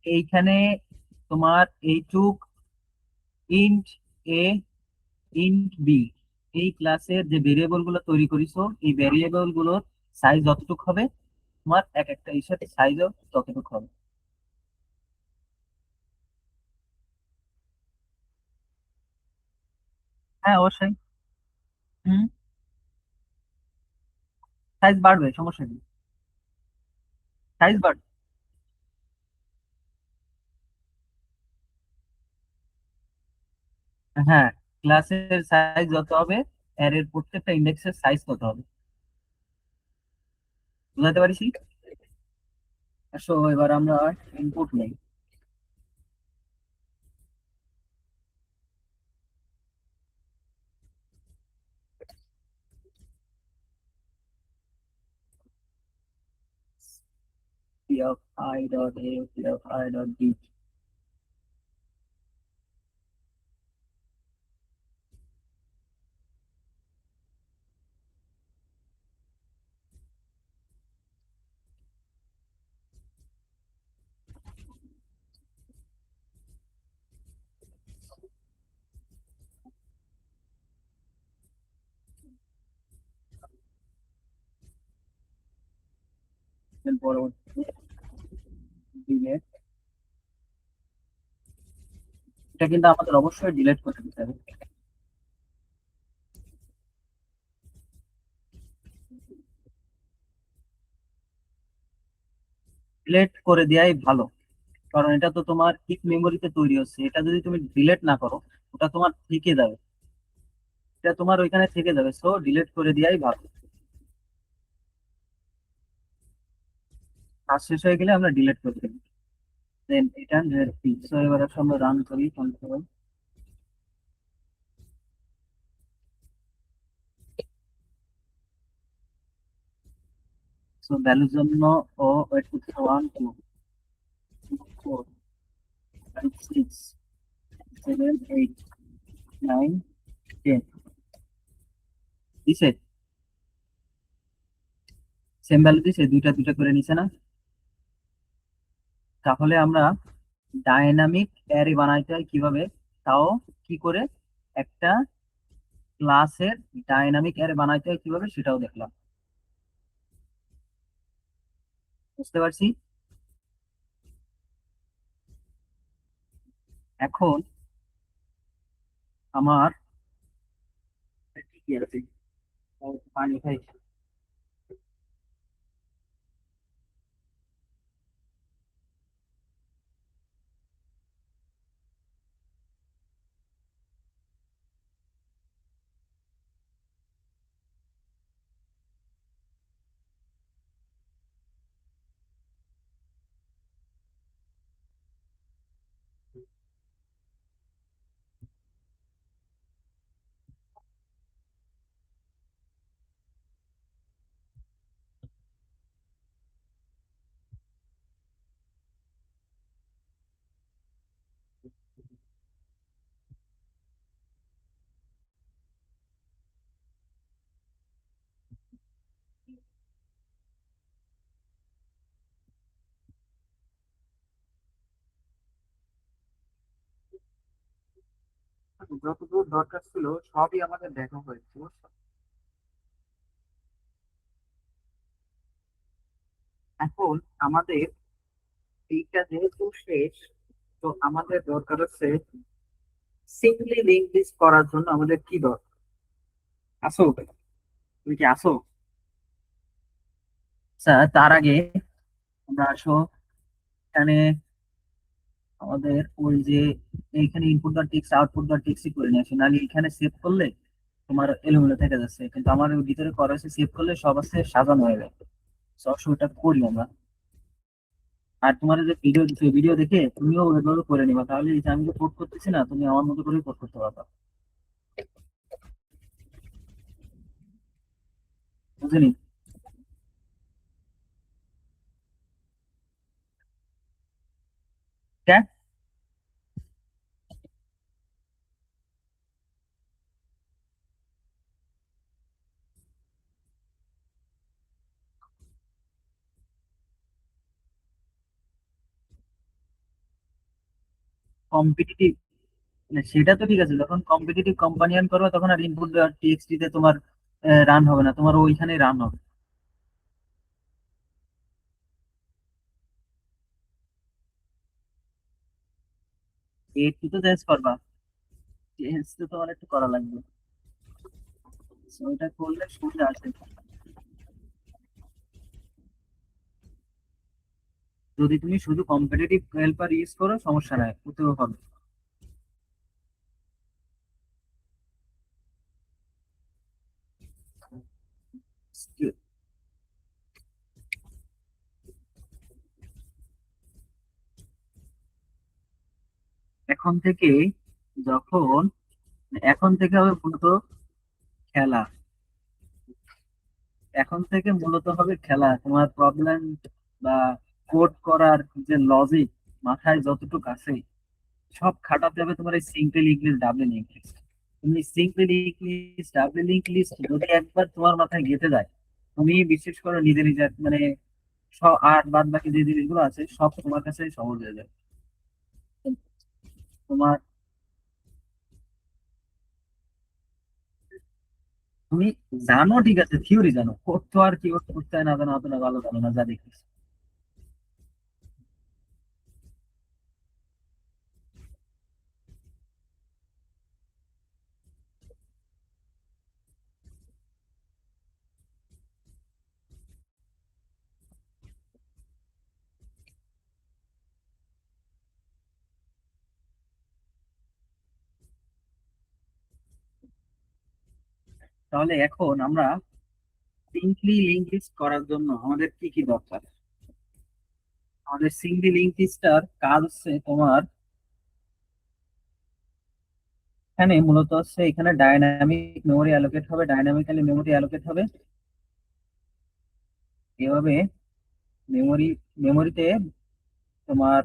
এইখানে তোমার এইটুক ইন্ট এ, ইন্ট বি, এই ক্লাসের যে ভেরিয়েবল গুলো তৈরি করিছো, এই ভেরিয়েবল গুলোর সাইজ যতটুকু হবে, তোমার এক একটা হিসাবে সাইজও ততটুকু হবে। হ্যাঁ, অবশ্যই। হুম, সাইজ বাড়বে, সমস্যা নেই, সাইজ বাড়বে। হ্যাঁ, ক্লাসের সাইজ যত হবে, অ্যারের প্রত্যেকটা ইন্ডেক্সের সাইজ তত হবে। বুঝাতে পারিস? আসো এবার আমরা ইনপুট নেই। P of I dot A, P of I dot B. পরবর্তী দিনে এটা কিন্তু আমাদের অবশ্যই ডিলিট করে দিতে হবে। ডিলিট করে দেওয়াই ভালো, কারণ এটা তো তোমার হিট মেমোরিতে তৈরি হচ্ছে। এটা যদি তুমি ডিলিট না করো, ওটা তোমার থেকে যাবে, এটা তোমার ওইখানে থেকে যাবে। সো ডিলিট করে দেওয়াই ভালো। কাজ শেষ হয়ে গেলে আমরা ডিলিট করে দেবো। দেন এটা সো এবার আসলে আমরা রান করি কন্ট্রোল। সো ভ্যালুর জন্য ও ওয়েট করছে 1 2 3 4 5 6 7 8 9 10 দিছে। সেম ভ্যালু দিছে, দুইটা দুইটা করে নিছে না? তাহলে আমরা ডাইনামিক অ্যারে বানাইতে হয় কিভাবে, তাও কি করে, একটা ক্লাসের ডাইনামিক অ্যারে বানাইতে হয় কিভাবে সেটাও দেখলাম। বুঝতে পারছি? এখন আমার কি আছে, পানি খাই। যতদূর দরকার ছিল সবই আমাদের দেখা হয়েছে, বুঝছো? এখন আমাদের এইটা যেহেতু শেষ, তো আমাদের দরকার হচ্ছে সিম্পলি লিঙ্ক লিস্ট করার জন্য আমাদের কি দরকার। আসো, তুমি কি আসো? আচ্ছা, তার আগে আমরা আসো এখানে আমাদের ওই যে এইখানে input dot text output dot টেক্সটই করে নিয়ে আসি, নাহলে এখানে সেভ করলে তোমার এলোমেলো থেকে যাচ্ছে, কিন্তু আমার ওই ভিতরে করা আছে, সেভ করলে সব আছে সাজানো হয়ে যাবে। সবসময় এটা করি আমরা। আর তোমার যে ভিডিও দিচ্ছে, ভিডিও দেখে তুমিও ওইভাবে করে নিবা, তাহলে এই যে আমি যে কোড করতেছি না, তুমি আমার মতো করে কোড করতে পারবা। বুঝলি? কম্পিটিটিভ, সেটা তো ঠিক আছে, যখন কম্পিটিটিভ কম্পানিয়ন করবে তখন আর ইনপুট টিএক্সটি তে তোমার রান হবে না, তোমার ওইখানে রান হবে। একটু তো চেঞ্জ করবা, চেঞ্জ তো তোমার একটু করা লাগবে। So, ওইটা করলে সুবিধা আছে। যদি তুমি শুধু কম্পিটিটিভ হেল্পার ইউজ করো সমস্যা নাই, ওতেও হবে। এখন থেকে যখন এখন থেকে হবে মূলত খেলা, এখন থেকে মূলত হবে খেলা, তোমার প্রবলেম বা কোড করার যে লজিক মাথায় যতটুকু আছে সব খাটাতে হবে তোমার এই সিঙ্গেল ইংলিশ ডাবল ইংলিশ। তুমি সিঙ্গেল ইংলিশ ডাবল ইংলিশ যদি একবার তোমার মাথায় গেঁথে যায়, তুমি বিশেষ করে নিজে নিজে মানে সব আর বাদ বাকি যে জিনিসগুলো আছে সব তোমার কাছে সহজ হয়ে যায়। তোমার তুমি জানো ঠিক আছে, থিওরি জানো, কোড তো আর কি করতে হয় না জানো, অত না ভালো জানো না যা দেখিস। তাহলে এখন আমরা সিম্পলি লিঙ্ক লিস্ট করার জন্য আমাদের কি কি দরকার। আমাদের সিঙ্গলি লিঙ্ক লিস্টার কাজ হচ্ছে তোমার এখানে মূলত হচ্ছে এখানে ডাইনামিক মেমোরি অ্যালোকেট হবে, ডাইনামিক্যালি মেমোরি অ্যালোকেট হবে এভাবে। মেমোরি মেমোরিতে তোমার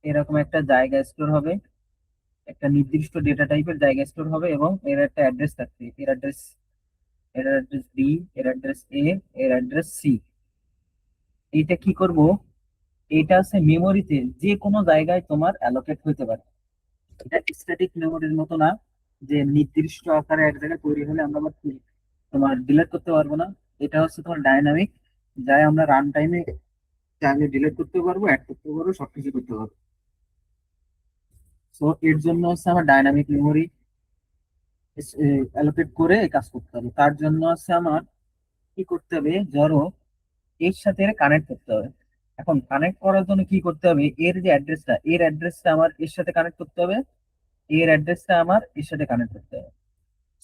এরকম একটা জায়গা স্টোর হবে, একটা নির্দিষ্ট ডেটা টাইপের জায়গা স্টোর হবে, এবং এর একটা অ্যাড্রেস থাকবে, এর অ্যাড্রেস বি, এর অ্যাড্রেস এ, এর অ্যাড্রেস সি। এইটা কি করব, এটা আছে মেমোরিতে যে কোনো জায়গায় তোমার অ্যালোকেট হতে পারে। এটা স্ট্যাটিক মেমোরির মতো না যে নির্দিষ্ট আকারে এক জায়গায় তৈরি হলে আমরা আবার তোমার ডিলিট করতে পারবো না। এটা হচ্ছে তোমার ডাইনামিক, যাই আমরা রান টাইমে চাইলে ডিলিট করতে পারবো, অ্যাড করতে পারবো, সবকিছু করতে পারবো। তো এর জন্য হচ্ছে আমার ডাইনামিক মেমোরি অ্যালোকেট করে কাজ করতে হবে। তার জন্য হচ্ছে আমার কি করতে হবে, ধরো এর সাথে কানেক্ট করতে হবে। এখন কানেক্ট করার জন্য কি করতে হবে, এর যে অ্যাড্রেসটা, এর অ্যাড্রেসটা আমার এর সাথে কানেক্ট করতে হবে, এর অ্যাড্রেসটা আমার এর সাথে কানেক্ট করতে হবে।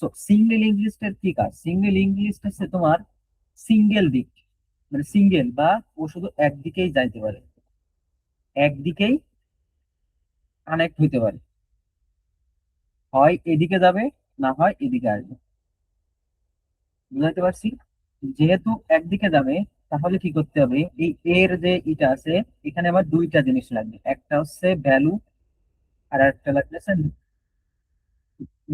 সো সিঙ্গেল লিঙ্ক লিস্টের কি কাজ, সিঙ্গেল লিঙ্ক লিস্ট হচ্ছে তোমার সিঙ্গেল দিক, মানে সিঙ্গেল বা ও শুধু একদিকেই যাইতে পারে, একদিকেই কানেক্ট হইতে পারে, হয় এদিকে যাবে না হয় এদিকে আসবে। বুঝাইতে পারছি? যেহেতু একদিকে যাবে তাহলে কি করতে হবে, এই এর যে ইটা আছে এখানে আবার দুইটা জিনিস লাগবে, একটা হচ্ছে ভ্যালু আর একটা লাগবে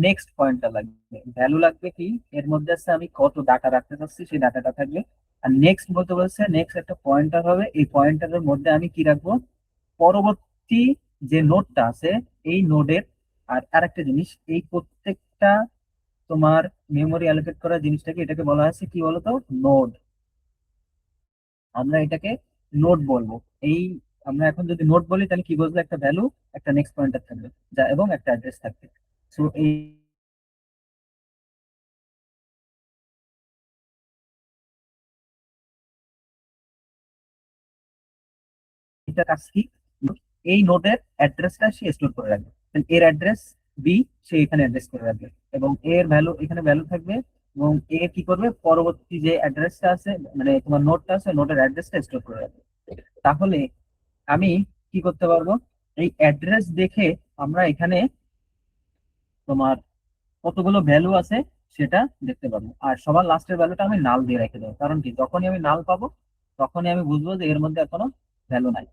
নেক্সট পয়েন্টটা লাগবে। ভ্যালু লাগবে কি, এর মধ্যে আছে আমি কত ডাটা রাখতে চাচ্ছি সেই ডাটাটা থাকবে। আর নেক্সট বলতে বলছে নেক্সট একটা পয়েন্টার হবে, এই পয়েন্টারের মধ্যে আমি কি রাখবো, পরবর্তী যে নোডটা আছে এই নোডের আর আরেকটা জিনিস, এই প্রত্যেকটা তোমার মেমোরি অ্যালোকেট করা জিনিসটাকে, এটাকে বলা হয়েছে কি বলতো, নোড। আমরা এটাকে নোড বলবো। এই আমরা এখন যদি নোড বলি তাহলে কি বলবো, একটা ভ্যালু, একটা নেক্সট পয়েন্টার থাকবে, যা এবং একটা অ্যাড্রেস থাকবে। সো এইটা কাজ কি, এই নোডের অ্যাড্রেসটা সে স্টোর করে রাখবে। তাহলে এর অ্যাড্রেস বি, সে এখানে অ্যাড্রেস করে রাখবে, এবং এর ভ্যালু এখানে ভ্যালু থাকবে। এবং এ কি করবে, পরবর্তী যে অ্যাড্রেসটা আছে, মানে তোমার নোটটা আছে, নোটের অ্যাড্রেসটা স্টোর করে রাখবে। তাহলে আমি কি করতে পারবো, এই অ্যাড্রেস দেখে আমরা এখানে তোমার কতগুলো ভ্যালু আছে সেটা দেখতে পাবো। আর সবার লাস্টের ভ্যালুটা আমি নাল দিয়ে রেখে দেবো, কারণ কি, যখনই আমি নাল পাবো তখনই আমি বুঝবো যে এর মধ্যে এখনো ভ্যালু নাই।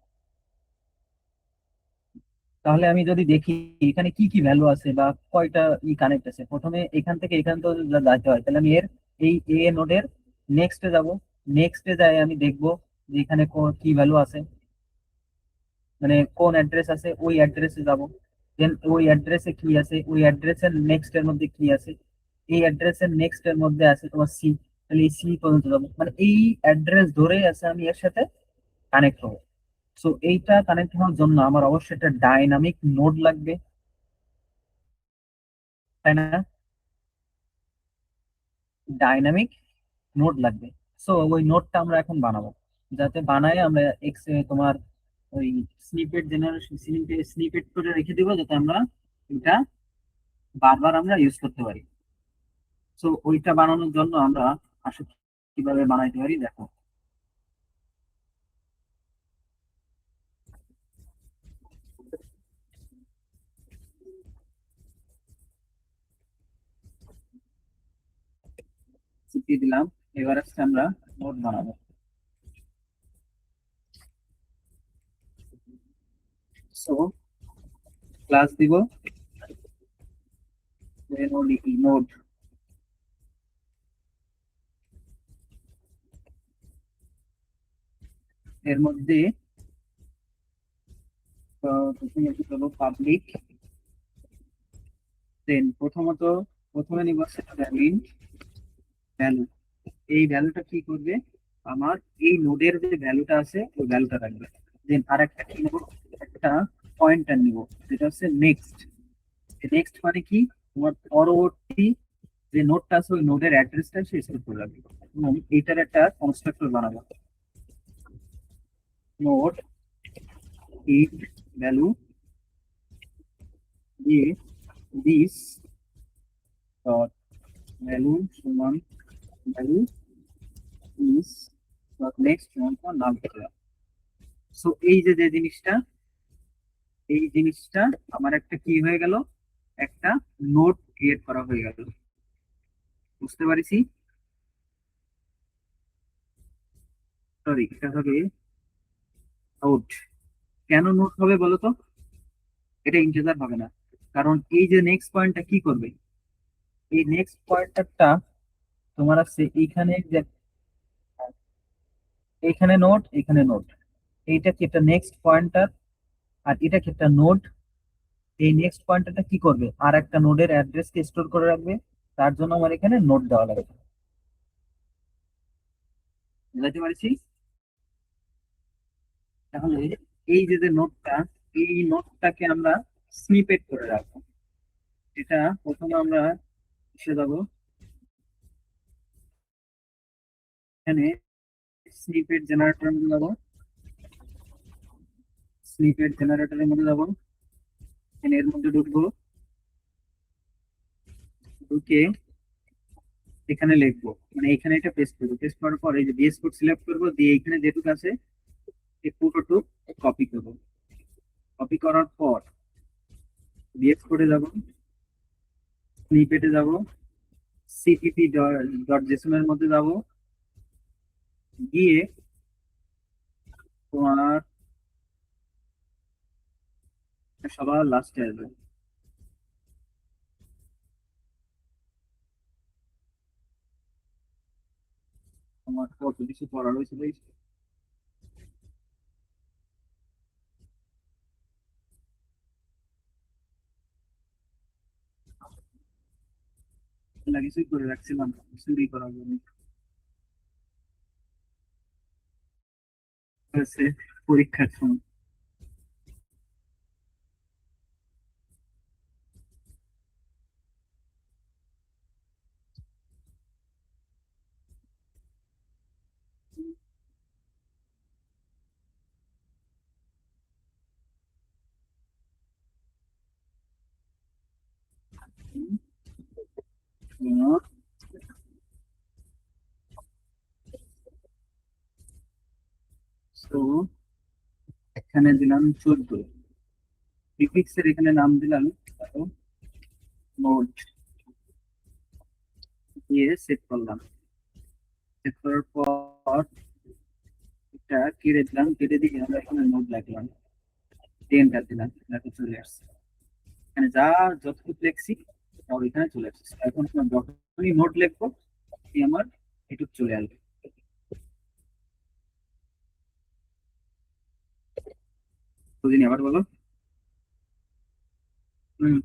তাহলে আমি যদি দেখি এখানে কি কি ভ্যালু আছে বা কয়টা কানেক্ট আছে, প্রথমে এখান থেকে এখান তো যাইতে হয়, তাহলে আমি এর এই এ নোডের নেক্সটে যাব। নেক্সটে যাই আমি দেখবো যে এখানে কি ভ্যালু আছে, মানে কোন অ্যাড্রেস আছে, ওই অ্যাড্রেসে যাব। দেন ওই অ্যাড্রেসে কি আছে, ওই অ্যাড্রেসের নেক্সট এর মধ্যে কি আছে, এই অ্যাড্রেসের নেক্সট এর মধ্যে আছে তোমার সি, তাহলে এই সি পর্যন্ত যাবো, মানে এই অ্যাড্রেস ধরেই আছে আমি এর সাথে কানেক্ট হবো। সো এইটা কানেক্ট হওয়ার জন্য আমার অবশ্যই একটা ডাইনামিক নোড লাগবে, তাই না? ডাইনামিক নোড লাগবে। সো ওই নোডটা আমরা এখন বানাবো, যাতে বানায় আমরা এক্স তোমার ওই স্নিপেট জেনারেশন, স্নিপেট করে রেখে দিব, যাতে আমরা এটা বারবার আমরা ইউজ করতে পারি। সো ওইটা বানানোর জন্য আমরা আসলে কিভাবে বানাইতে পারি দেখো। সিপি দিলাম, এবার হচ্ছে আমরা নোড বানাবো। সো ক্লাস দিব, নোড, এর মধ্যে প্রথমে কি করবো, পাবলিক। দেন প্রথমে নিব সেটা ভ্যালিড ভ্যালু। এই ভ্যালুটা কি করবে, আমার এই নোডের যে ভ্যালুটা আছে ওই ভ্যালুটা রাখবে। দেন আর একটা কি নেবো, একটা পয়েন্টার নিব, যেটা হচ্ছে নেক্সট। নেক্সট মানে কি, তোমার পরবর্তী যে নোডটা আছে ওই নোডের অ্যাড্রেসটা সে স্টোর করে রাখবে। এবং এইটার একটা কনস্ট্রাক্টর বানাবো, নোড ইট ভ্যালু দিয়ে দিস ডট ভ্যালু সমান ভ্যালু ইস ডট নেক্সট সমান সমান নাম। সো এই যে যে জিনিসটা, এই জিনিসটা আমার একটা কি হয়ে গেল, একটা নোট ক্রিয়েট করা হয়ে গেল। বুঝতে পারিছি? সরি, এটা হবে আউট। কেন নোট হবে বলো তো, এটা ইন্টিজার হবে না, কারণ এই যে নেক্সট পয়েন্টটা কি করবে, এই নেক্সট পয়েন্টারটা তোমার আছে এইখানে যে, এইখানে নোট, এখানে নোট, এইটা কি একটা নেক্সট পয়েন্টার, আর এটা কি একটা নোড। এই নেক্সট পয়েন্টারটা কি করবে, আর একটা নোডের অ্যাড্রেসকে স্টোর করে রাখবে, তার জন্য আমার এখানে নোট দেওয়া লাগবে। বুঝতে পারছি? তাহলে এই যে যে নোটটা, এই নোটটাকে আমরা স্নিপেট করে রাখবো। এটা প্রথমে আমরা এসে যাবো, এখানে স্নিপেট জেনারেটরের মধ্যে যাবো, স্নিপেট জেনারেটরের মধ্যে যাবো, এখানে এর মধ্যে ঢুকবো, ঢুকে এখানে লিখবো, মানে এখানে এটা পেস্ট করবো। পেস্ট করার পর এই যে বিএস কোড সিলেক্ট করবো, দিয়ে এখানে যেটুকু আছে এই পুরোটুক কপি করবো। কপি করার পর বিএস কোডে যাবো, স্নিপেটে যাবো, সিপিপি ডট জেসন এর মধ্যে যাবো, গিয়ে তোমার সবার লাস্টে আসবে। আমার কত কিছু পড়া রয়েছে ভাই। না কিছুই করে রাখছিলাম চুরি করার জন্য। হচ্ছে পরীক্ষার সময়। তো এখানে দিলাম 14, প্রিফিক্সের এখানে নাম দিলাম নোট, দিয়ে সেভ করলাম। সেভ করার পর এটা কেটে দিলাম, কেটে দিয়ে আমরা এখানে নোট লিখলাম, টেনটা দিলাম, দেখো চলে আসছে। এখানে যা যতটুকু লিখছি সব এখানে চলে আসছে। এখন তোমার যখনই নোট লিখবো তখনই আমার এটুকু চলে আসবে। বুঝিনি, আবার বলো। হম।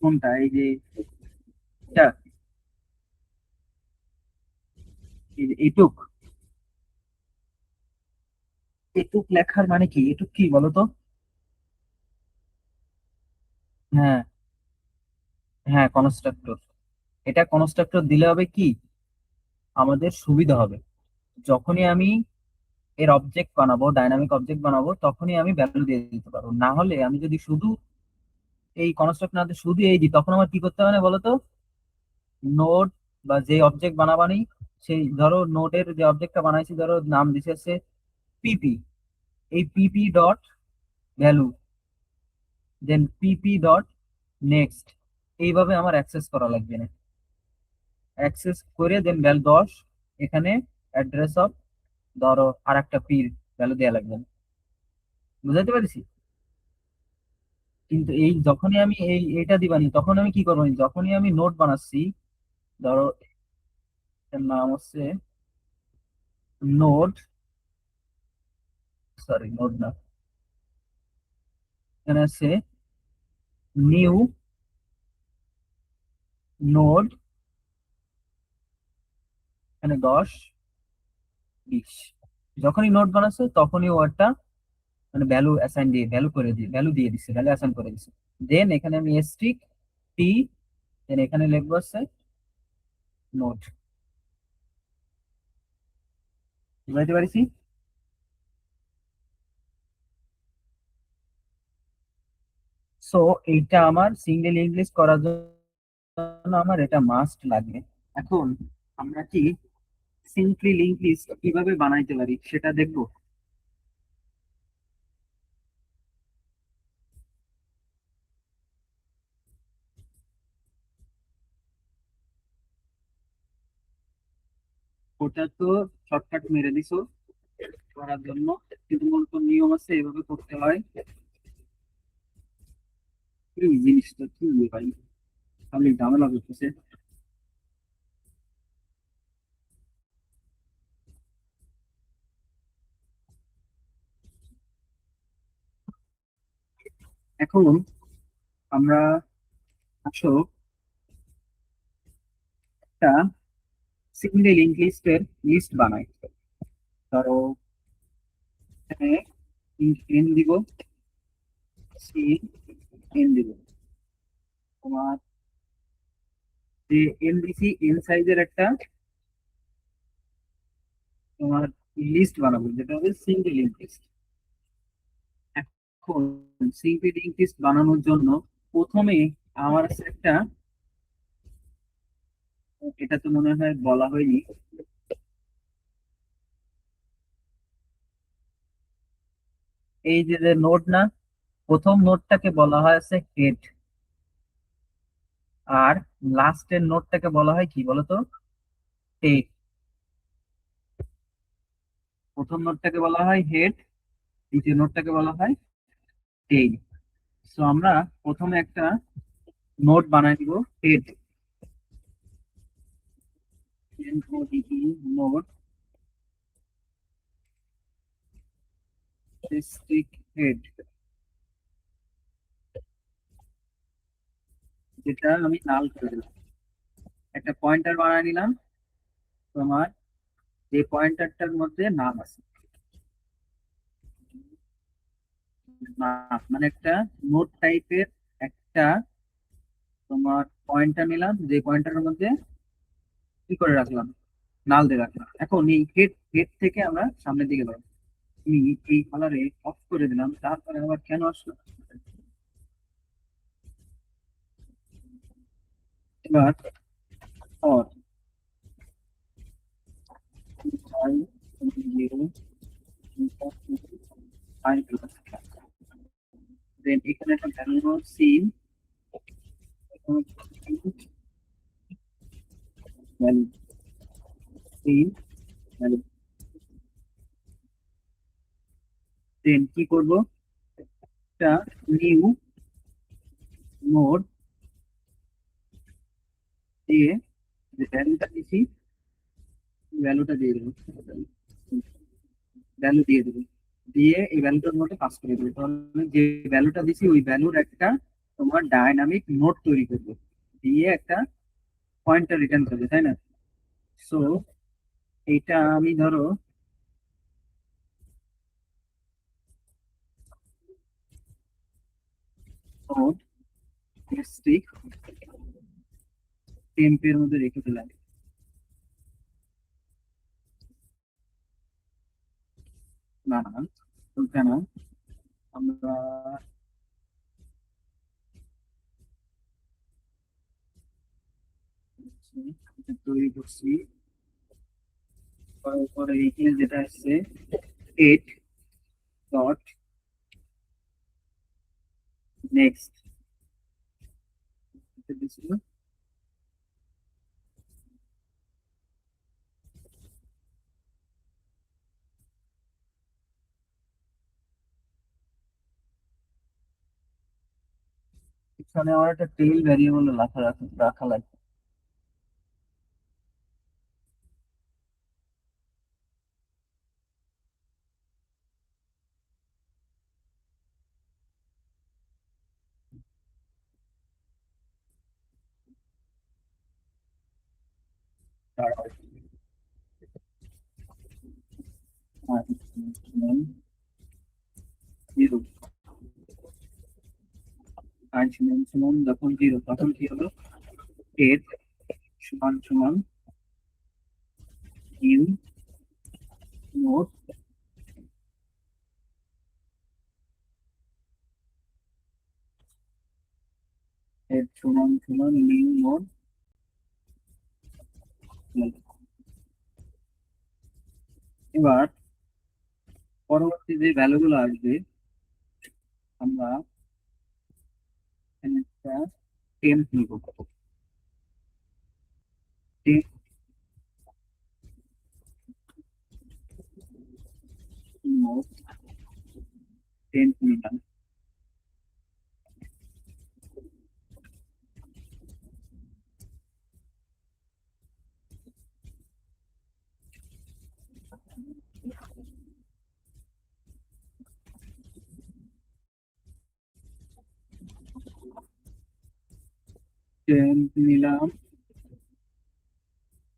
কোনটা? এই যে এটা, এই যে এইটুক, এটুক লেখার মানে কি? এটুক কি বলো তো? হ্যাঁ, হ্যাঁ, কনস্ট্রাক্টর। এটা কনস্ট্রাক্টর দিলে হবে কি, আমাদের সুবিধা হবে। যখনই আমি এর অবজেক্ট বানাবো, ডাইনামিক অবজেক্ট বানাবো, তখনই আমি ভ্যালু দিয়ে দিতে পারবো। না হলে আমি যদি শুধু এই কনস্ট্রাক্ট না দিয়ে শুধু এই দিই, তখন আমার কি করতে হবে বলো তো? নোড বা যে অবজেক্ট বানাবানি, সেই ধরো নোডের যে অবজেক্টটা বানাইছি, ধরো নাম দিছে পিপি, এই পিপি ডট ভ্যালু, দেন পিপি ডট নেক্সট, এইভাবে আমার অ্যাক্সেস করা লাগবে না। অ্যাক্সেস করে দেন ভ্যালু 10, এখানে অ্যাড্রেস অফ ধরো আর একটা পির ভ্যালু দেওয়া লাগবে না। বুঝাতে পারছি? কিন্তু এই যখনই আমি এইটা দিবানি, তখন আমি কি করবো, যখনই আমি নোট বানাচ্ছি, ধরো এর নাম হচ্ছে নোট, সরি নোট না, এখানে আছে নিউ নোট, এখানে 10, 20, যখনই নোট বানাচ্ছে তখনই ও একটা মানে ভ্যালু অ্যাসাইন দিয়ে ভ্যালু করে দিয়ে ভ্যালু দিয়ে দিচ্ছে, ভ্যালু অ্যাসাইন করে দিচ্ছে। দেন এখানে আমি স্ট্রিক টি, দেন এখানে লিখবো হচ্ছে নোট। বুঝতে পারছি? সো এইটা আমার সিঙ্গেল ইংলিশ করার জন্য আমার এটা মাস্ট লাগবে। এখন আমরা কি সিম্পলি লিঙ্ক লিস্ট কিভাবে বানাইতে পারি সেটা দেখবো। ওটা তো শর্টকাট মেরে দিছো করার জন্য, কিন্তু মূলত নিয়ম আছে, এভাবে করতে হয়। কি জিনিসটা কি ভাই, খালি ঝামেলা করতেছে। এখন আমরা আসো একটা সিঙ্গেল লিঙ্ক লিস্টের লিস্ট বানাই। ধরো এখানে এন দিব, সি এন দিব, তোমার যে এন দিছি এন সাইজের একটা তোমার লিস্ট বানাবো, যেটা হবে সিঙ্গেল লিঙ্ক লিস্ট। এখন সিঙ্গেল লিঙ্ক লিস্ট বানানোর জন্য প্রথমে আমার কাছে একটা, এটা তো মনে হয় বলা হয়নি, এই যে যে নোড না, প্রথম নোডটাকে বলা হয় হচ্ছে হেড, আর লাস্টের নোডটাকে বলা হয় কি বলতো, টেল। প্রথম নোডটাকে বলা হয় হেড, দ্বিতীয় নোডটাকে বলা হয় টেল। তো আমরা প্রথমে একটা নোড বানাই দিব, হেড, নোড স্ট্রিক হেড। যেটা আমি নাল করে দিলাম, একটা পয়েন্টার বানায় নিলাম তোমার, যে পয়েন্টারটার মধ্যে নাম আছে, নাম মানে একটা নোট টাইপের একটা তোমার পয়েন্টার নিলাম, যে পয়েন্টারের মধ্যে কি করে রাখলাম, নাল দিয়ে রাখলাম। এখন এই হেড হেড থেকে আমরা সামনের দিকে যাবো। আমি এই কালারে অফ করে দিলাম, তারপরে আবার কেন আসলো? এবার or I 0 I plus, then এখানে একটা ভ্যালু সিন ভ্যালু সিন ভ্যালু, দেন কি করব, একটা নিউ নোড দিয়ে যে ভ্যালুটা দিছি ভ্যালুটা দিয়ে দেবো, ভ্যালু দিয়ে দেবো, দিয়ে এই ভ্যালুটার মধ্যে পাস করে দেবো। তাহলে যে ভ্যালুটা দিছি ওই ভ্যালুর একটা তোমার ডাইনামিক নোট তৈরি করবে, দিয়ে একটা পয়েন্টটা রিটার্ন করবে, তাই না? সো এইটা আমি ধরো নোট স্ট্রিক টেম্পের মধ্যে রেখে দিলাম। না না, ওটা না, আমরা এটা তৈরি করছি, করার পরে এইখানে যেটা আসছে এইট ডট নেক্সট দিছিল, এখানে আমার একটা টেইল ভ্যারিয়েবল রাখা রাখা রাখা লাগবে। দাঁড়াও, জিরো সমান যখন জিরো তখন কি হলো, এইট সমান সমান নিউ নোট, এইট সমান সমান নিউ নোট। এবার পরবর্তী যে ভ্যালুগুলো আসবে, আমরা এখানে একটা টেম্প নিব, টেম্প নোট টেম্প নিলাম, টেম্প নিলাম।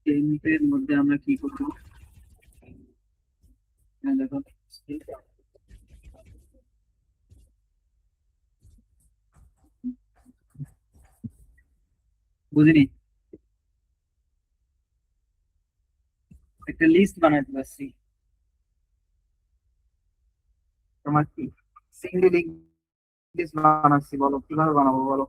টেম্পের মধ্যে আমরা কি করবো, দেখো বুঝিনি, একটা লিস্ট বানাতে পারছি। তোমার কি সিঙ্গেল লিস্ট বানাচ্ছি, বলো কিভাবে বানাবো বলো।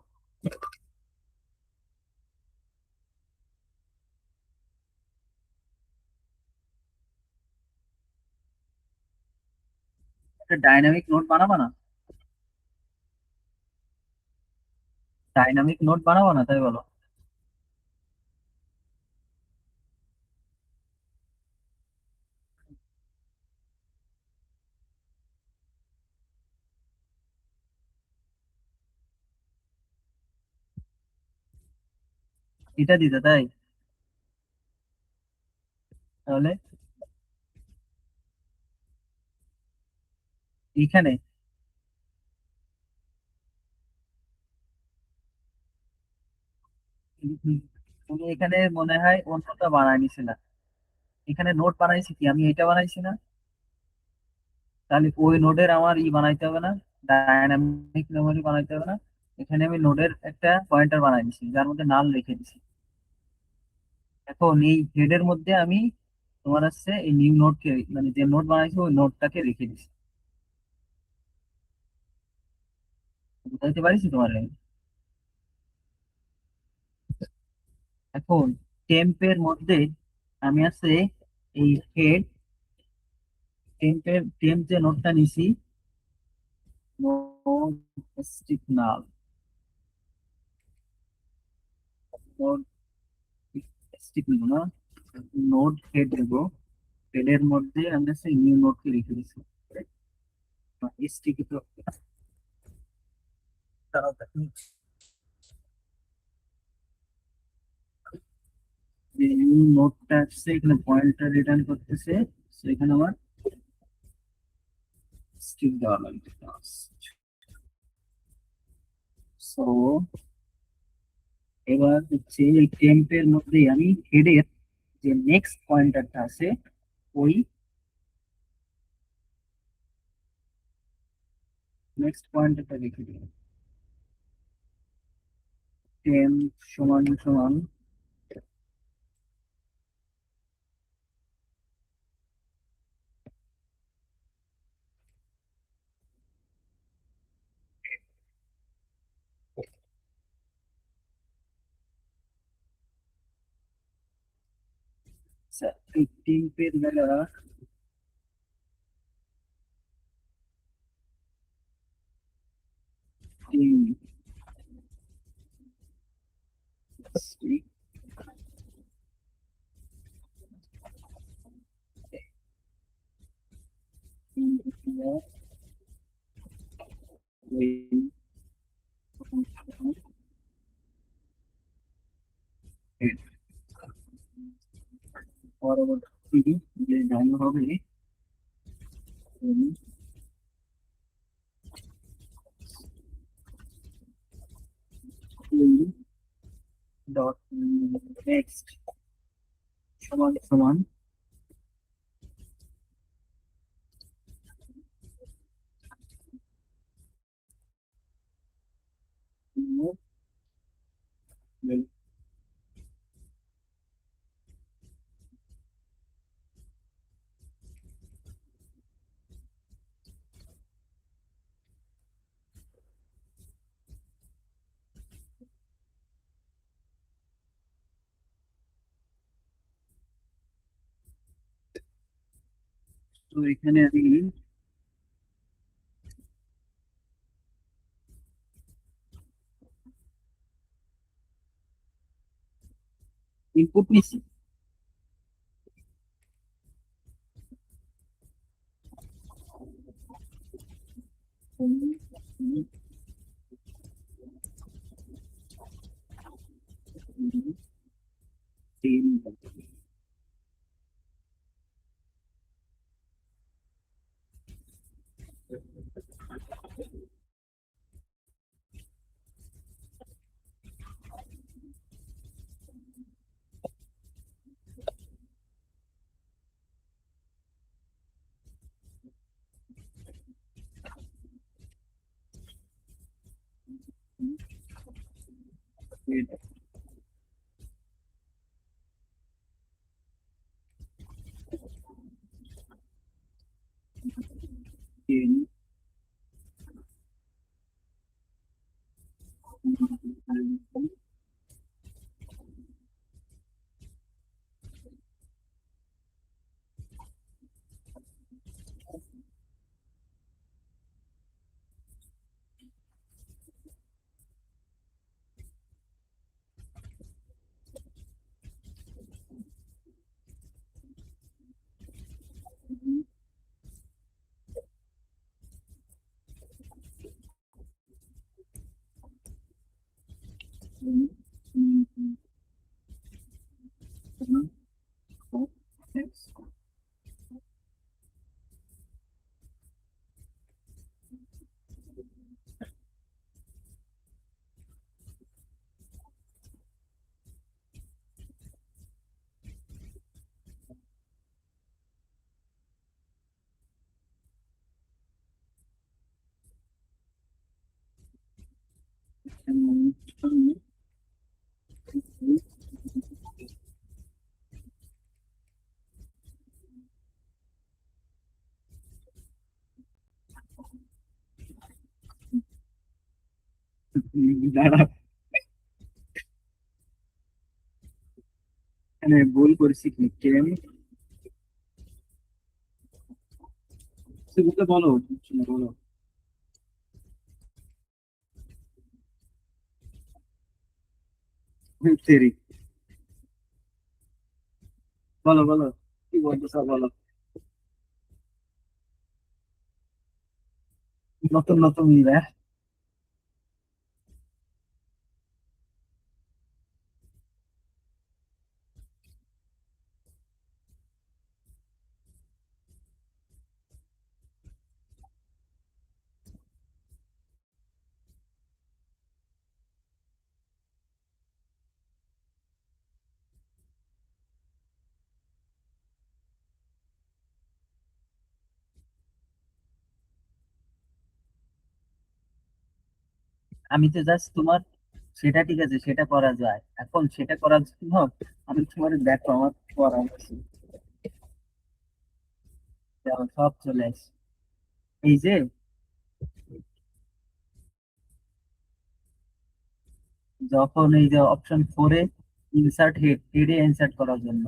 একটা ডাইনামিক নোট বানাবো না, ডাইনামিক নোট বানাবো না তাই বলো। এটা দিতে তাই, তাহলে এইখানে তুমি এখানে মনে হয় অন্যটা বানাই নিছি না। এখানে নোট বানাইছি কি, আমি এটা বানাইছি না? তাহলে ওই নোডের আমার বানাইতে হবে না, ডায়নামিক মেমোরি বানাইতে হবে না। এখানে আমি নোডের একটা পয়েন্টার বানাই দিছি যার মধ্যে নাল রেখে দিছি। এখন এই হেডের মধ্যে আমি তোমার হচ্ছে এই নিউ নোডকে, মানে যে নোড বানাইছি ওই নোডটাকে রেখে দিছি। বুঝাইতে পারিছি তোমার? এখন টেম্পের মধ্যে আমি আছে এই হেড, টেম্প যে নোটটা নিছি, নোড স্টিক নাল, নোড স্টিক নিব না, নোড হেড দেব। হেডের মধ্যে আমি আছে নিউ নোডকে রেখে দিছি। স্টিক তো তাড়াতাড়ি, যে নিউ নোডটা আসছে এখানে পয়েন্টটা রিটার্ন করতেছে, সেখানে আমার স্টিক দেওয়া লাগবে। সো এবার হচ্ছে এই টেম্পের মধ্যে আমি হেডের যে নেক্সট পয়েন্টারটা আছে, ওই নেক্সট পয়েন্টারটা রেখে দিই। টেম্প সমান সমান আচ্ছা, এই টেম্পের বেলা টেম্প পরবর্তী যে ডায়নো হবে ডট নেক্সট সমান সমান তো এখানে আমি ইনপুট নিচ্ছি। উম, উম, দাঁড়া, এখানে ভুল করেছি কি টেন, সেগুলো বলো, শুনে বলো। তেরি, বলো বলো, কি বলতো স্যার বলো। নতুন নতুন ইয়ে। আমি তো জাস্ট তোমার, সেটা ঠিক আছে, সেটা করা যায়, এখন সেটা করার জন্য আমি তোমার দেখো আমার করা আছে, দেখো, সব চলে আসে। এই যে যখন এই যে অপশন ফোরে ইনসার্ট হেড, হেডে ইনসার্ট করার জন্য,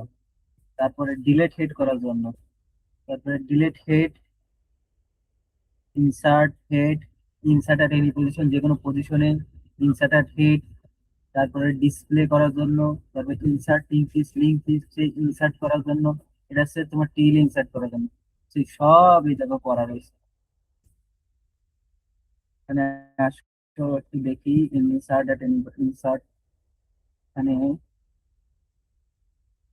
তারপরে ডিলেট হেড করার জন্য, তারপরে delete head, insert head, insert at any position, যে কোনো পজিশনে ইনসার্ট এট হেড, তারপরে ডিসপ্লে করার জন্য, তারপরে ইনসার্ট লিঙ্ক লিস্ট ইনসার্ট করার জন্য, এটা হচ্ছে তোমার টিল ইনসার্ট করার জন্য, সেই সব এই দেখো করা রয়েছে। এখানে আসো একটু দেখি, ইনসার্ট এট এনি ইনসার্ট, এখানে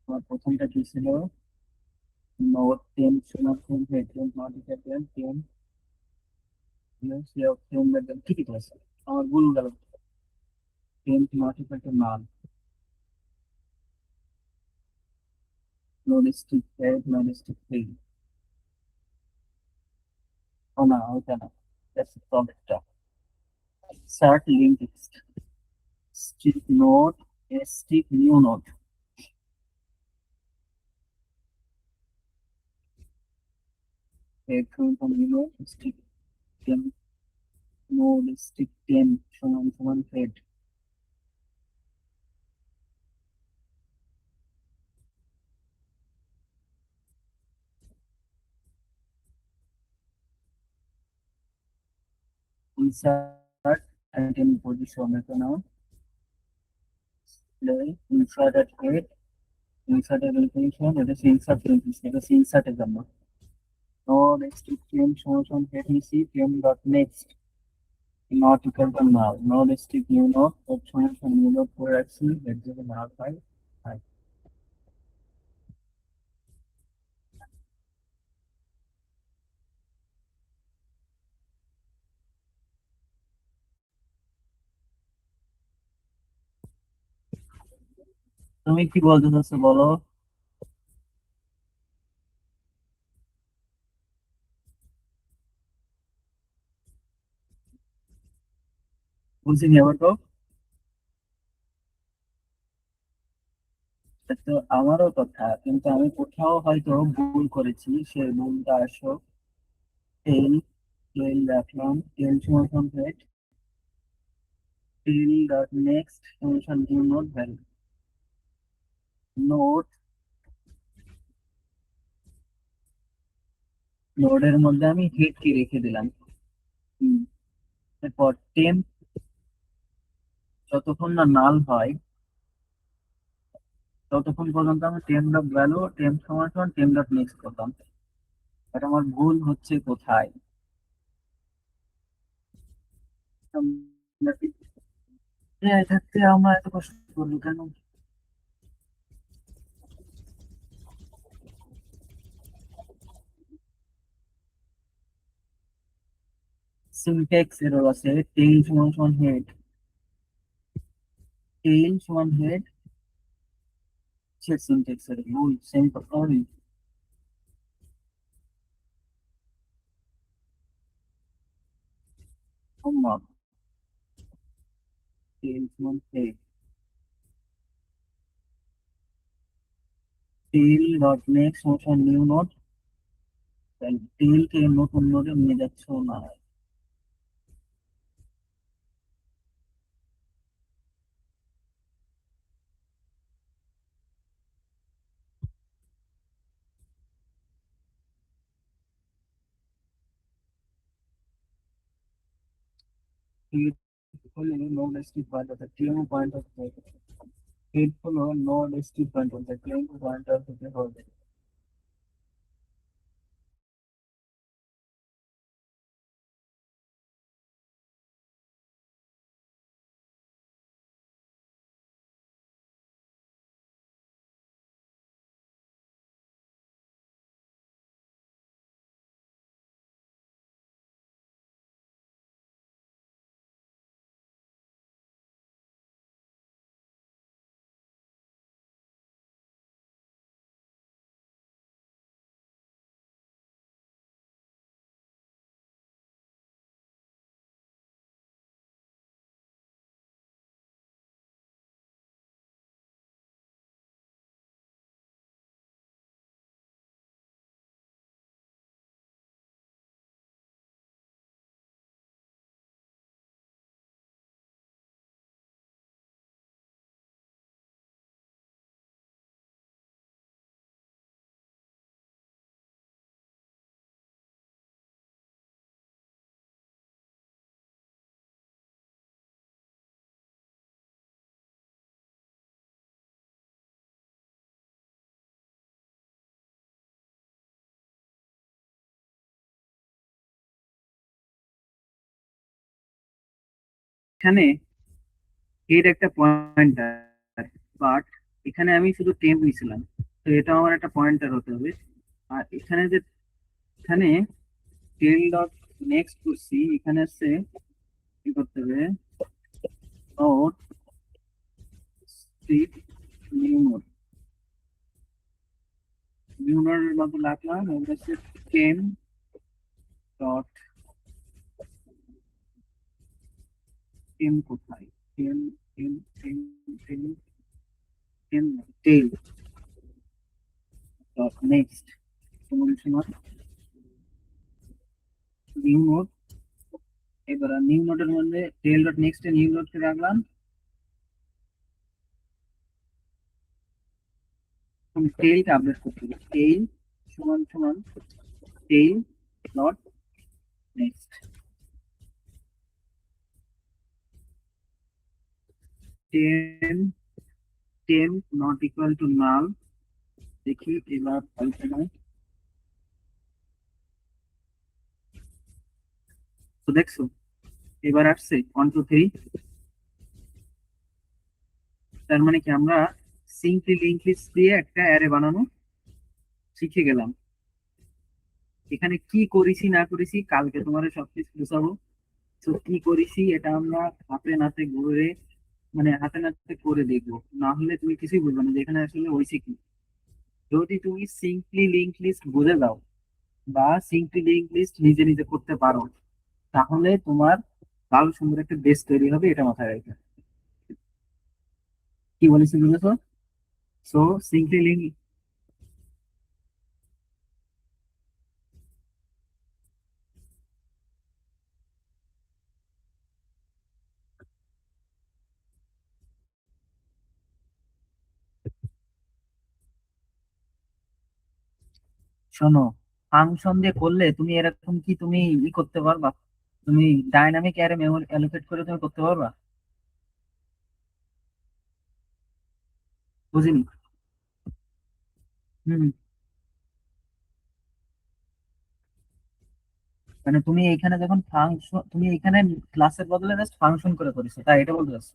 তোমার প্রথমটা কি ছিল, নোট টেন সমান head ten not equal ten ten, ঠিকই তো আছে, আমার ভুল গেল, ten not equal to null, node stick head node stick head, ও না ওইটা না, প্রবলেমটা start link stick node, stick new node, head new node stick ten, node stick ten সমান হেড, ইনসার্ট আইটেম পজিশন, এটা now insert at head, insert এর পজিশন, এটা ইনসার্ট লিঙ্ক, এটা ইনসার্টের জন্য, নোট স্টিক টেন সমান হেড নিছি ten dot next not equal to null, node stick new node, ওর সমান নিউ নোট করে রাখছি, এর যদি না পাই, হয়। তুমি কি বলতে চাচ্ছো বলো। বুঝিনি আবার তো। তা তো আমারও কথা, কিন্তু আমি কোথাও হয়তো ভুল করেছি, সে ভুলটা আসো, টেল, টেল রাখলাম, টেল সমান হেড, টেল ডট নেক্সট সমান নিউ নোট ভ্যালু, নোট, নোডের মধ্যে আমি হেড কি রেখে দিলাম। হুম, এরপর টেম, যতক্ষণ না নাল হয় ততক্ষণ পর্যন্ত আমি টেম ডট ভ্যালু, টেম সমান টেম ডট নেক্সট করতাম। এটা আমার ভুল হচ্ছে কোথায়। থাকতে আমরা এত কষ্ট করবো কেন। সিনট্যাক্স এরর আছে, টেইল সমান হেড, টেইল সমান হেড, সে সিনট্যাক্স এর ভুল, সেম কথা হবে। সম্ভব। টেল সমান টেল ডট নেক্সট সমান নিউ নোড, টেল কে নতুন নোডে নিয়ে যাচ্ছ না। Head হলো node strip pointer, claim pointer থেকে হেড হলো node strip pointer, claim pointer থেকে হবে। এখানে এর একটা পয়েন্টার, বাট এখানে আমি শুধু টেম্প নিছিলাম, তো এটা আমার একটা পয়েন্টার হতে হবে। আর এখানে যে এখানে টেল ডট নেক্সট করছি, এখানে আছে কি করতে হবে, node strip new node, new নোডের মতো লাগলাম, এবার হচ্ছে টেম ডট টেম কোথায়, টেম টেম টেম টেম টেম টেল ডট নেক্সট সমান সমান নিউ নোড। এবার নিউ নোডের মধ্যে টেল ডট নেক্সট নিউ নোডকে রাখলাম, টেলকে আপডেট করতে হবে, টেল সমান সমান টেল ডট নেক্সট, টেম টেম নট ইকুয়াল টু নাল। দেখি এবার আলোচনায়, তো দেখছো এবার আসছে 1 2 3। তার মানে কি আমরা সিঙ্কলি লিঙ্ক লিস্ট দিয়ে একটা অ্যারে বানানো শিখে গেলাম। এখানে কি করেছি না করেছি কালকে তোমার সবকিছু বুঝাবো। তো কি করেছি এটা আমরা হাতে নাতে ঘুরে, মানে হাতে নাতে করে দেখবো, না হলে তুমি কিছুই বুঝবে না যে এখানে আসলে হয়েছে কি। যদি তুমি সিঙ্কলি লিঙ্ক লিস্ট বুঝে যাও বা সিঙ্কলি লিঙ্ক লিস্ট নিজে নিজে করতে পারো, তাহলে তোমার ভালো সুন্দর একটা বেস তৈরি হবে, এটা মাথায় রাখবে। কি বলেছি বুঝেছো? সো সিঙ্কলি লিঙ্ক, শোনো, ফাংশন দিয়ে করলে তুমি এরকম কি তুমি করতে পারবা? তুমি ডাইনামিক অ্যারে মেমোরি অ্যালোকেট করে তুমি করতে পারবা? বুঝিনি। হুম, মানে তুমি এখানে যখন ফাংশন, তুমি এখানে ক্লাসের বদলে জাস্ট ফাংশন করে করেছো, তাই এটা বলতে চাচ্ছো?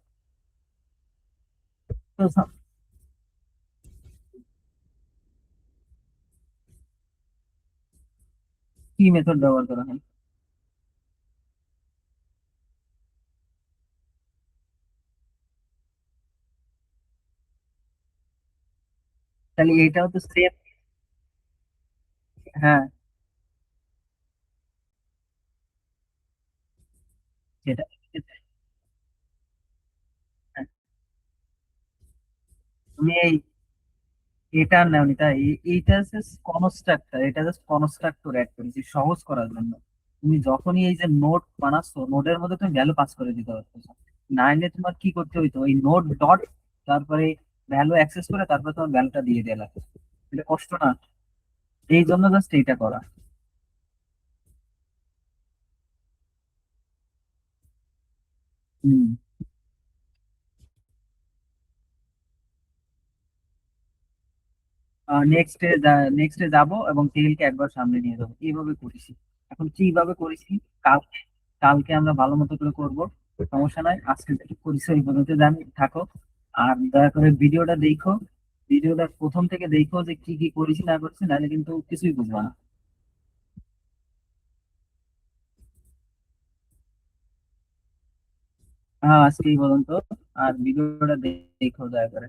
তো কি মেথড ব্যবহার করা হয়? তাহলে এটাও তো সেম। হ্যাঁ, সেটা তুমি এটা নেওনি তাই এইটা জাস্ট কনস্ট্রাক্টর, এটা জাস্ট কনস্ট্রাক্টর অ্যাড করেছি সহজ করার জন্য। তুমি যখনই এই যে নোট বানাচ্ছো, নোটের মধ্যে তুমি ভ্যালু পাস করে দিতে পারছো। নাইলে তোমার কি করতে হইতো, ওই নোট ডট তারপরে ভ্যালু অ্যাক্সেস করে তারপরে তোমার ভ্যালুটা দিয়ে দেওয়া লাগবে। এটা কষ্ট না? এই জন্য জাস্ট এইটা করা। হুম। নেক্সটে নেক্সটে যাব এবং টেলকে একবার সামনে নিয়ে যাবো, এইভাবে করেছি। এখন কিভাবে করেছি, কালকে কালকে আমরা ভালো মতো করে করবো। সমস্যা নাই, আজকে যেটা করেছি ওই পর্যন্ত জানি থাকো। আর দয়া করে ভিডিওটা দেখো, ভিডিওটা প্রথম থেকে দেখো যে কি কি করেছি না করেছি, নাহলে কিন্তু কিছুই বুঝবা না। হ্যাঁ, আজকে এই পর্যন্ত। আর ভিডিওটা দেখো দয়া করে।